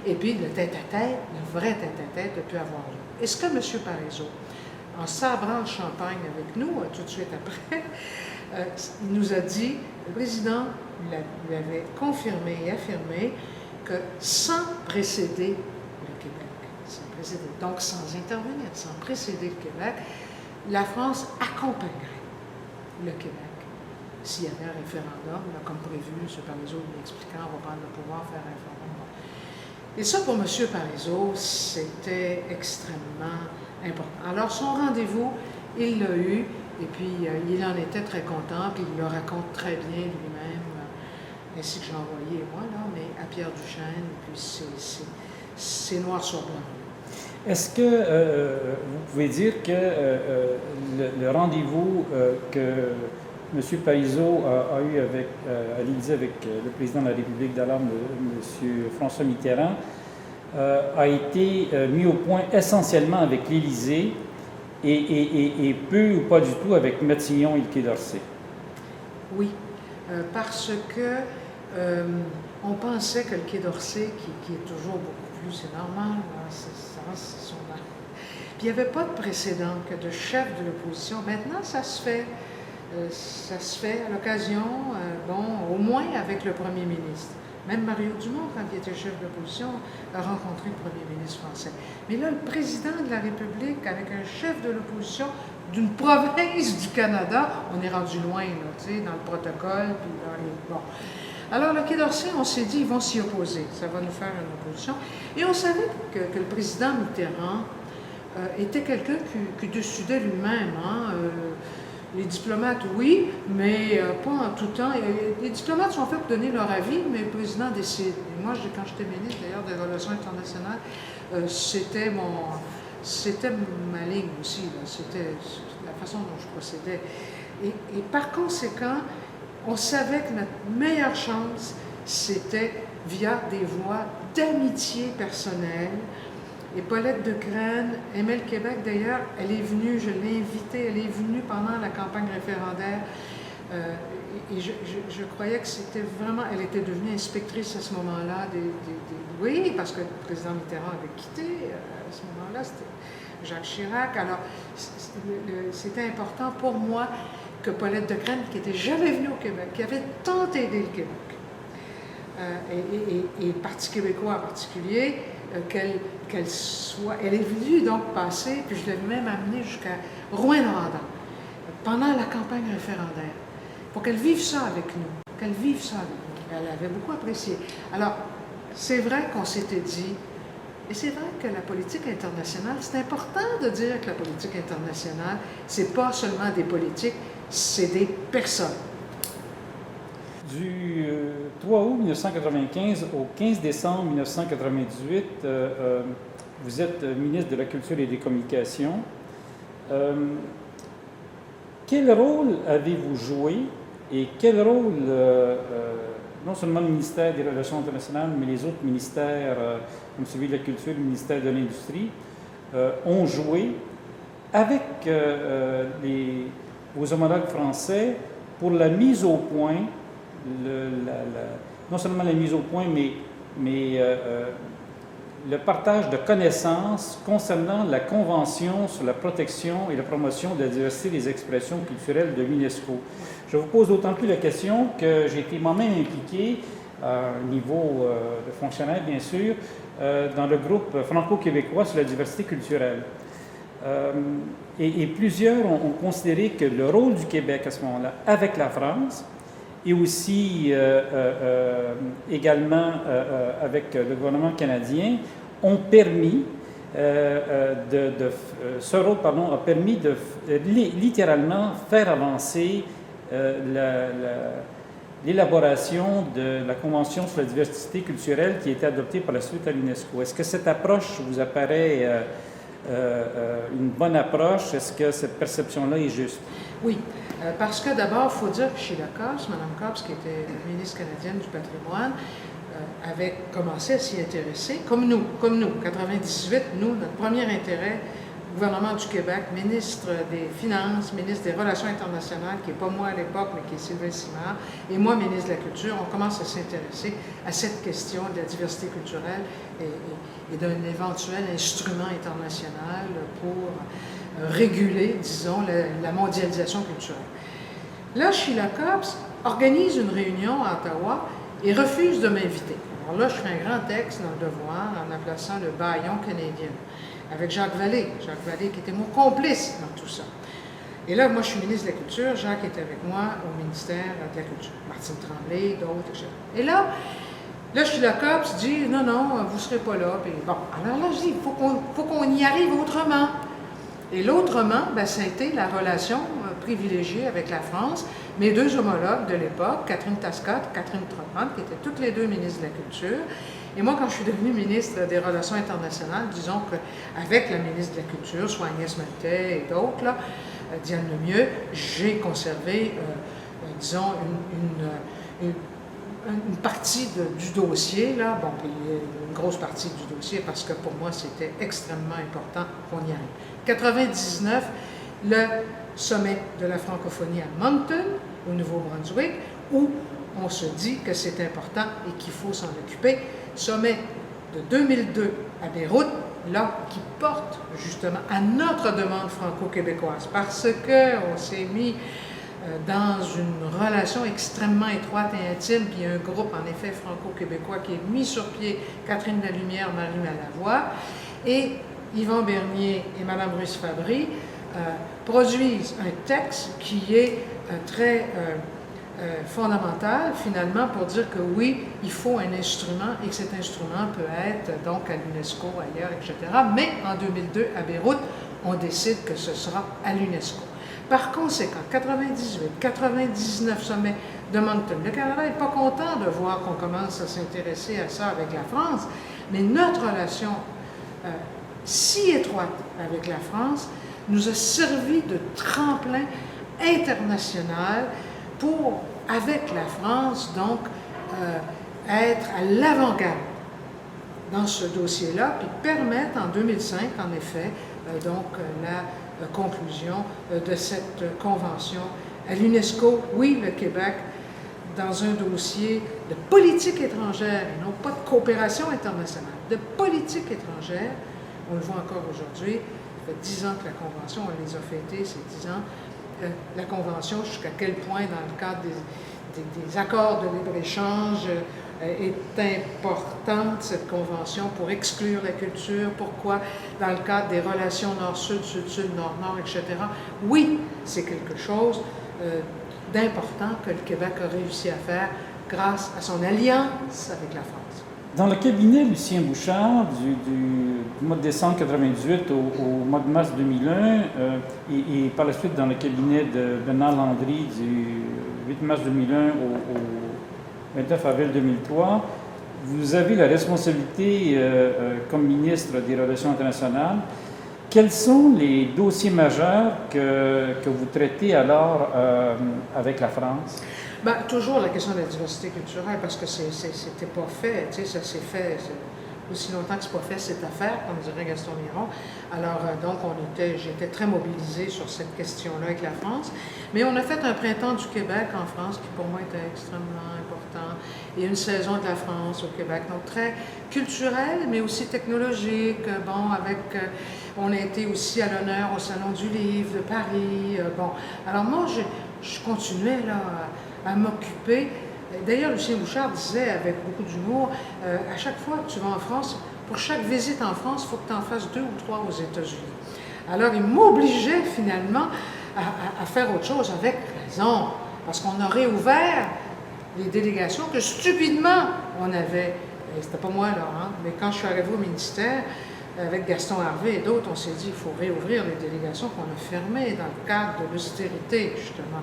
et puis le tête-à-tête, le vrai tête-à-tête, a pu avoir lieu. Est-ce que M. Parizeau, en sabrant le champagne avec nous, tout de suite après, il nous a dit, le président lui avait confirmé et affirmé que sans précéder le Québec, donc sans intervenir, sans précéder le Québec, la France accompagnerait le Québec s'il y avait un référendum, là, comme prévu, M. Parizeau l'expliquant, on va prendre le pouvoir, faire un référendum. Et ça, pour M. Parizeau, c'était extrêmement important. Alors, son rendez-vous, il l'a eu, et puis il en était très content, puis il le raconte très bien lui-même, ainsi que Jean Royer et moi, là, mais à Pierre Duchesne, et puis c'est noir sur blanc. Est-ce que vous pouvez dire que le rendez-vous que M. Parizeau a eu à l'Élysée avec le président de la République d'alors, M. François Mitterrand, a été mis au point essentiellement avec l'Élysée et peu ou pas du tout avec Matignon et le Quai d'Orsay? Oui, parce que on pensait que le Quai d'Orsay, qui est toujours beaucoup plus, c'est normal, c'est son art. Puis il n'y avait pas de précédent que de chef de l'opposition. Maintenant, ça se fait à l'occasion, au moins avec le premier ministre. Même Mario Dumont, quand il était chef de l'opposition, a rencontré le premier ministre français. Mais là, le président de la République, avec un chef de l'opposition d'une province du Canada, on est rendu loin, là, tu sais, dans le protocole, puis dans les... Bon. Alors, le Quai d'Orsay, on s'est dit, ils vont s'y opposer. Ça va nous faire une opposition. Et on savait que le président Mitterrand était quelqu'un qui décidait lui-même. Hein, les diplomates, oui, mais pas en tout temps. Les diplomates sont faits pour donner leur avis, mais le président décide. Et moi, quand j'étais ministre, d'ailleurs, des Relations internationales, c'était ma ligne aussi. C'était la façon dont je procédais. Et par conséquent, on savait que notre meilleure chance, c'était via des voies d'amitié personnelle. Et Paulette de Crène aimait le Québec. D'ailleurs, elle est venue, je l'ai invitée, elle est venue pendant la campagne référendaire. Et je croyais que c'était vraiment... Elle était devenue inspectrice à ce moment-là. Oui, parce que le président Mitterrand avait quitté à ce moment-là. C'était Jacques Chirac. Alors, c'était important pour moi que Paulette de Crène, qui n'était jamais venue au Québec, qui avait tant aidé le Québec, et le Parti québécois en particulier, qu'elle soit... Elle est venue donc passer, puis je l'ai même amenée jusqu'à Rouyn-Noranda, pendant la campagne référendaire, pour qu'elle vive ça avec nous, qu'elle vive ça avec nous. Elle avait beaucoup apprécié. Alors, c'est vrai qu'on s'était dit, et c'est vrai que la politique internationale, c'est important de dire que la politique internationale, c'est pas seulement des politiques, c'est des personnes. Du 3 août 1995 au 15 décembre 1998, vous êtes ministre de la Culture et des Communications. Quel rôle avez-vous joué et quel rôle, non seulement le ministère des Relations internationales, mais les autres ministères, comme celui de la Culture, le ministère de l'Industrie, ont joué avec vos homologues français pour la mise au point, non seulement la mise au point, mais le partage de connaissances concernant la Convention sur la protection et la promotion de la diversité des expressions culturelles de l'UNESCO. Je vous pose d'autant plus la question que j'ai été moi-même impliqué, au niveau de fonctionnaire bien sûr, dans le groupe franco-québécois sur la diversité culturelle. Et plusieurs ont considéré que le rôle du Québec à ce moment-là, avec la France, et aussi également avec le gouvernement canadien, ont permis, ce rôle a permis de littéralement faire avancer l'élaboration de la Convention sur la diversité culturelle qui a été adoptée par la suite à l'UNESCO. Est-ce que cette approche vous apparaît une bonne approche? Est-ce que cette perception-là est juste? Oui, parce que d'abord, il faut dire que Sheila Copps, Mme Copps, qui était ministre canadienne du patrimoine, avait commencé à s'y intéresser, comme nous. 98, nous, notre premier intérêt, gouvernement du Québec, ministre des Finances, ministre des Relations internationales, qui n'est pas moi à l'époque, mais qui est Sylvain Simard, et moi, ministre de la Culture, on commence à s'intéresser à cette question de la diversité culturelle et d'un éventuel instrument international pour réguler, disons, la mondialisation culturelle. Là, Sheila Copps organise une réunion à Ottawa et refuse de m'inviter. Alors là, je fais un grand texte dans le Devoir en appelant ça le bâillon canadien, avec Jacques Vallée. Jacques Vallée qui était mon complice dans tout ça. Et là, moi, je suis ministre de la Culture, Jacques était avec moi au ministère de la Culture. Martine Tremblay, d'autres, etc. Et là, Sheila Copps dit « Non, vous ne serez pas là. » Puis bon, alors là, je dis « Il faut qu'on y arrive autrement. » Et l'autrement, ça a été la relation privilégiée avec la France. Mes deux homologues de l'époque, Catherine Tascott, Catherine Trotman, qui étaient toutes les deux ministres de la Culture. Et moi, quand je suis devenue ministre des Relations internationales, disons qu'avec la ministre de la Culture, soit Agnès Maltais et d'autres, Diane Lemieux, j'ai conservé, disons, une partie du dossier, une grosse partie du dossier, parce que pour moi, c'était extrêmement important qu'on y arrive. 99, le sommet de la francophonie à Moncton, au Nouveau-Brunswick, où on se dit que c'est important et qu'il faut s'en occuper. Sommet de 2002 à Beyrouth, là, qui porte justement à notre demande franco-québécoise, parce qu'on s'est mis dans une relation extrêmement étroite et intime, puis il y a un groupe, en effet, franco-québécois qui est mis sur pied, Catherine Lalumière, Marie Malavoie, et Yvan Bernier et Mme Ruiz-Fabry produisent un texte qui est très fondamental, finalement, pour dire que oui, il faut un instrument et que cet instrument peut être donc à l'UNESCO, ailleurs, etc. Mais en 2002, à Beyrouth, on décide que ce sera à l'UNESCO. Par conséquent, 98, 99 sommets de Moncton. Le Canada n'est pas content de voir qu'on commence à s'intéresser à ça avec la France, mais notre relation si étroite avec la France nous a servi de tremplin internationale pour, avec la France, donc, être à l'avant-garde dans ce dossier-là, puis permettre en 2005, en effet, la conclusion de cette convention à l'UNESCO. Oui, le Québec, dans un dossier de politique étrangère, et non pas de coopération internationale, de politique étrangère, on le voit encore aujourd'hui, ça fait 10 ans que la Convention, on les a fêtés, ces 10 ans, la Convention, jusqu'à quel point, dans le cadre des accords de libre-échange, est importante, cette Convention, pour exclure la culture. Pourquoi, dans le cadre des relations nord-sud, sud-sud, nord-nord, etc. Oui, c'est quelque chose d'important que le Québec a réussi à faire grâce à son alliance avec la France. Dans le cabinet Lucien Bouchard, du mois de décembre 1998 au mois de mars 2001, et par la suite dans le cabinet de Bernard Landry du 8 mars 2001 au 29 avril 2003, vous avez la responsabilité comme ministre des Relations internationales. Quels sont les dossiers majeurs que vous traitez alors avec la France? Bien, toujours la question de la diversité culturelle, parce que c'était pas fait, tu sais, ça s'est fait aussi longtemps que c'est pas fait cette affaire, comme dirait Gaston Miron. Alors, donc, j'étais très mobilisée sur cette question-là avec la France. Mais on a fait un printemps du Québec en France, qui pour moi était extrêmement important. Il y a une saison de la France au Québec, donc très culturelle, mais aussi technologique. Bon, on a été aussi à l'honneur au Salon du Livre de Paris. Bon, alors moi, je continuais là à m'occuper. D'ailleurs, Lucien Bouchard disait avec beaucoup d'humour, à chaque fois que tu vas en France, pour chaque visite en France, il faut que tu en fasses 2 ou 3 aux États-Unis. Alors, il m'obligeait finalement à faire autre chose, avec raison, parce qu'on a réouvert les délégations que stupidement on avait. C'était pas moi, là, hein, mais quand je suis arrivée au ministère, avec Gaston Harvey et d'autres, on s'est dit qu'il faut réouvrir les délégations qu'on a fermées dans le cadre de l'austérité, justement.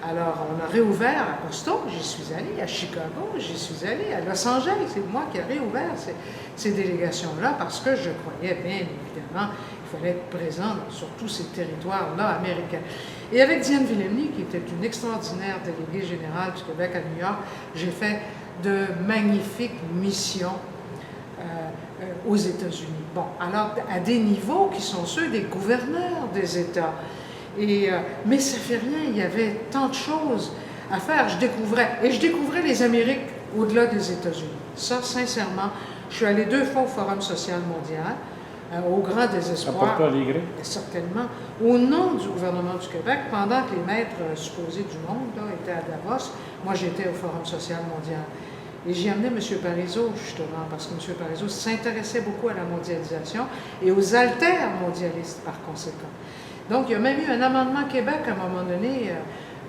Alors, on a réouvert à Boston, j'y suis allée, à Chicago, j'y suis allée, à Los Angeles. C'est moi qui ai réouvert ces délégations-là parce que je croyais bien évidemment qu'il fallait être présent sur tous ces territoires-là américains. Et avec Diane Willemny, qui était une extraordinaire déléguée générale du Québec à New York, j'ai fait de magnifiques missions aux États-Unis. Bon, alors à des niveaux qui sont ceux des gouverneurs des États. Mais ça fait rien, il y avait tant de choses à faire. Je découvrais les Amériques au-delà des États-Unis. Ça, sincèrement, je suis allée 2 fois au Forum social mondial, au grand désespoir. Certainement. Au nom du gouvernement du Québec, pendant que les maîtres supposés du monde là, étaient à Davos, moi j'étais au Forum social mondial. Et j'y amenais M. Parizeau, justement, parce que M. Parizeau s'intéressait beaucoup à la mondialisation et aux altermondialistes, par conséquent. Donc, il y a même eu un amendement Québec, à un moment donné,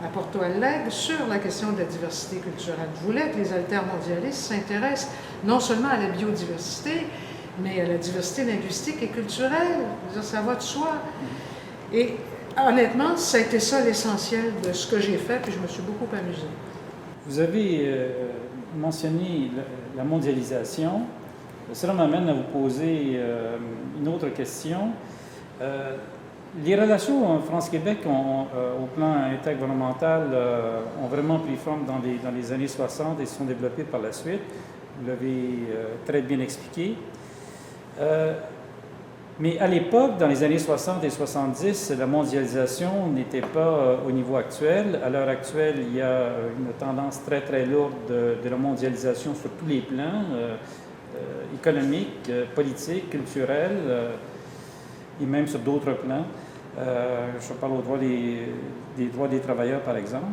à Porto Alegre, sur la question de la diversité culturelle. Je voulais que les altermondialistes s'intéressent non seulement à la biodiversité, mais à la diversité linguistique et culturelle. Je veux dire, ça va de soi. Et honnêtement, ça a été ça l'essentiel de ce que j'ai fait, puis je me suis beaucoup amusée. Vous avez mentionné la mondialisation. Cela m'amène à vous poser une autre question. Les relations France-Québec au plan intergouvernemental ont vraiment pris forme dans les années 60 et se sont développées par la suite. Vous l'avez très bien expliqué. Mais à l'époque, dans les années 60 et 70, la mondialisation n'était pas au niveau actuel. À l'heure actuelle, il y a une tendance très, très lourde de la mondialisation sur tous les plans, économiques, politiques, culturels, et même sur d'autres plans. Je parle aux droits des droits des travailleurs, par exemple.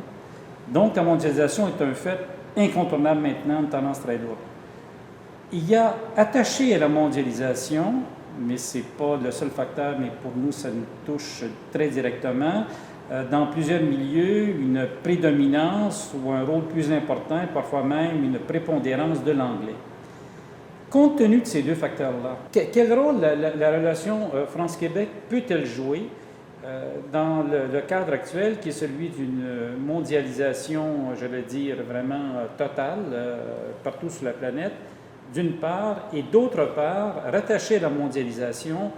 Donc, la mondialisation est un fait incontournable maintenant, une tendance très lourde. Il y a attaché à la mondialisation, mais ce n'est pas le seul facteur, mais pour nous, ça nous touche très directement, dans plusieurs milieux, une prédominance ou un rôle plus important, parfois même une prépondérance de l'anglais. Compte tenu de ces 2 facteurs-là, quel rôle la relation France-Québec peut-elle jouer dans le cadre actuel qui est celui d'une mondialisation, je vais dire, vraiment totale partout sur la planète, d'une part, et d'autre part, rattacher à la mondialisation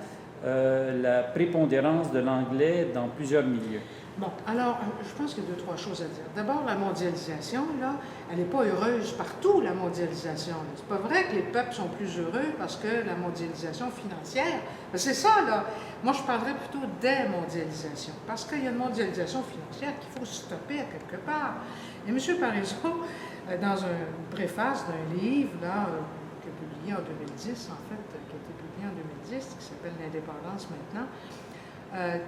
la prépondérance de l'anglais dans plusieurs milieux? Bon, alors, je pense qu'il y a deux, trois choses à dire. D'abord, la mondialisation, là, elle n'est pas heureuse partout, la mondialisation. C'est pas vrai que les peuples sont plus heureux parce que la mondialisation financière, c'est ça, là. Moi, je parlerais plutôt des mondialisations, parce qu'il y a une mondialisation financière qu'il faut stopper à quelque part. Et M. Parizeau, dans une préface d'un livre, là, qui est publié en 2010, en fait, qui a été publié en 2010, qui s'appelle L'indépendance maintenant,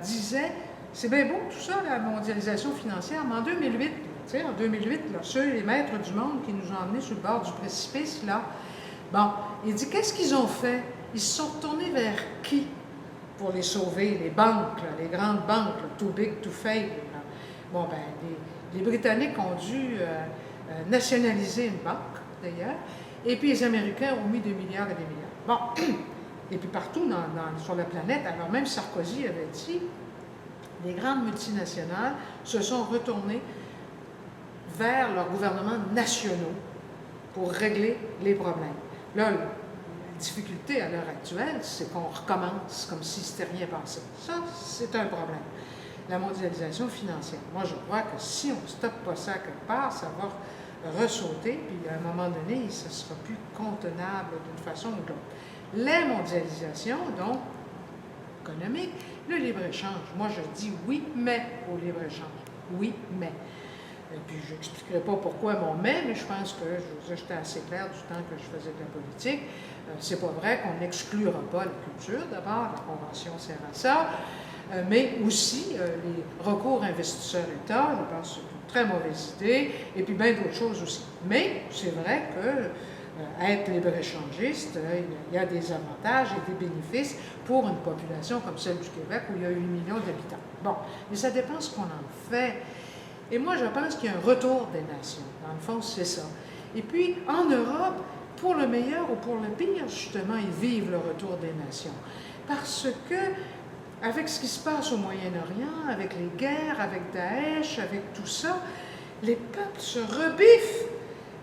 disait... C'est bien beau tout ça, la mondialisation financière, mais en 2008, tu sais, en 2008, là, ceux, les maîtres du monde qui nous ont emmenés sur le bord du précipice, là, bon, il dit, qu'est-ce qu'ils ont fait? Ils se sont retournés vers qui pour les sauver? Les banques, là, les grandes banques, là, too big to fail. Là. Bon, ben, les Britanniques ont dû nationaliser une banque, d'ailleurs, et puis les Américains ont mis des milliards et des milliards. Bon, et puis partout sur la planète, alors même Sarkozy avait dit, les grandes multinationales se sont retournées vers leurs gouvernements nationaux pour régler les problèmes. Là, la difficulté à l'heure actuelle, c'est qu'on recommence comme si c'était rien passé. Ça, c'est un problème. La mondialisation financière. Moi, je crois que si on ne stoppe pas ça quelque part, ça va ressauter, puis à un moment donné, ça ne sera plus contenable d'une façon ou de l'autre. Les mondialisations, donc, économiques, le libre-échange. Moi, je dis oui, mais au libre-échange. Oui, mais. Et puis, je n'expliquerai pas pourquoi mon mais je pense que j'étais assez clair du temps que je faisais de la politique. C'est pas vrai qu'on n'exclura pas la culture, d'abord, la Convention sert à ça, mais aussi les recours investisseurs-État, je pense que c'est une très mauvaise idée, et puis bien d'autres choses aussi. Mais c'est vrai que être libre-échangiste, il y a des avantages et des bénéfices pour une population comme celle du Québec où il y a 8 millions d'habitants. Bon, mais ça dépend ce qu'on en fait. Et moi, je pense qu'il y a un retour des nations. Dans le fond, c'est ça. Et puis, en Europe, pour le meilleur ou pour le pire, justement, ils vivent le retour des nations. Parce que, avec ce qui se passe au Moyen-Orient, avec les guerres, avec Daesh, avec tout ça, les peuples se rebiffent.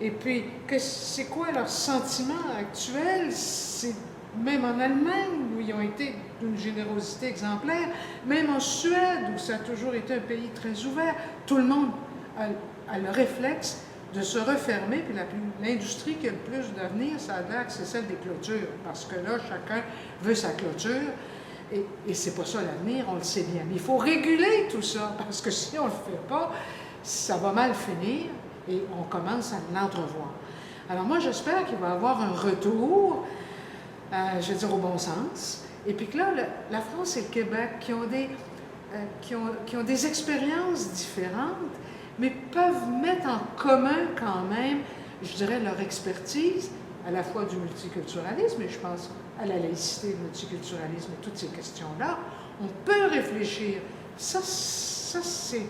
Et puis, c'est quoi leur sentiment actuel? C'est même en Allemagne, où ils ont été d'une générosité exemplaire, même en Suède, où ça a toujours été un pays très ouvert, tout le monde a le réflexe de se refermer, puis l'industrie qui a le plus d'avenir, ça a l'air que c'est celle des clôtures, parce que là, chacun veut sa clôture, et c'est pas ça l'avenir, on le sait bien. Mais il faut réguler tout ça, parce que si on le fait pas, ça va mal finir, et on commence à l'entrevoir. Alors moi, j'espère qu'il va y avoir un retour, je veux dire, au bon sens, et puis que là, la France et le Québec, qui ont des expériences différentes, mais peuvent mettre en commun quand même, je dirais, leur expertise, à la fois du multiculturalisme, et je pense à la laïcité, le multiculturalisme et toutes ces questions-là. On peut réfléchir. Ça c'est...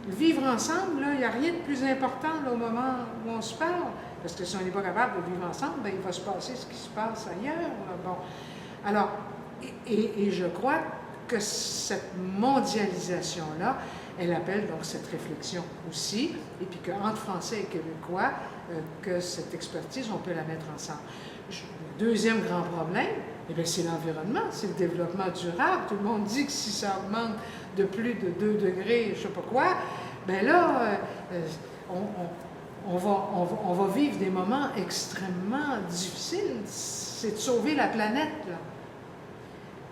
Vivre ensemble, là, il n'y a rien de plus important là, au moment où on se parle, parce que si on n'est pas capable de vivre ensemble, bien, il va se passer ce qui se passe ailleurs. Là. Bon. Alors, et je crois que cette mondialisation-là, elle appelle donc cette réflexion aussi, et puis qu'entre Français et Québécois, que cette expertise, on peut la mettre ensemble. Le deuxième grand problème, eh bien, c'est l'environnement, c'est le développement durable. Tout le monde dit que si ça augmente de plus de 2 degrés, je ne sais pas quoi, bien là, on va vivre des moments extrêmement difficiles. C'est de sauver la planète, là.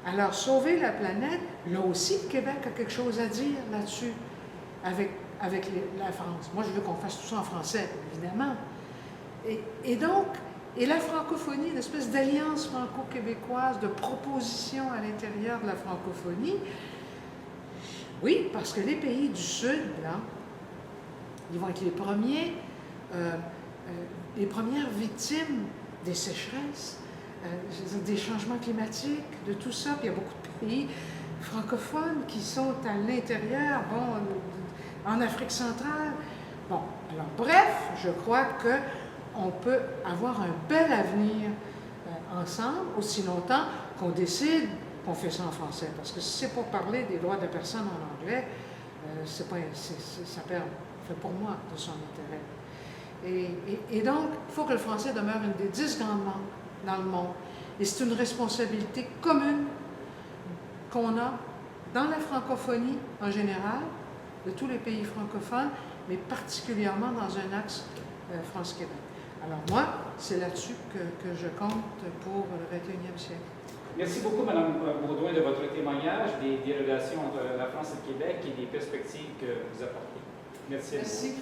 Alors, sauver la planète, là aussi, le Québec a quelque chose à dire là-dessus, avec la France. Moi, je veux qu'on fasse tout ça en français, évidemment. Et donc, la francophonie, une espèce d'alliance franco-québécoise, de proposition à l'intérieur de la francophonie, oui, parce que les pays du Sud, là, ils vont être les premières victimes des sécheresses, des changements climatiques, de tout ça. Puis il y a beaucoup de pays francophones qui sont à l'intérieur, bon, en Afrique centrale. Bon, alors bref, je crois qu'on peut avoir un bel avenir ensemble, aussi longtemps qu'on décide qu'on fait ça en français. Parce que si c'est pour parler des droits de la personne en anglais, ça fait pour moi de son intérêt. Et donc, il faut que le français demeure une des 10 grandes langues dans le monde. Et c'est une responsabilité commune qu'on a dans la francophonie en général de tous les pays francophones, mais particulièrement dans un axe France-Québec. Alors moi, c'est là-dessus que je compte pour le 21e siècle. Merci beaucoup, Mme Baudouin, de votre témoignage des relations entre la France et le Québec et des perspectives que vous apportez. Merci à vous. Merci.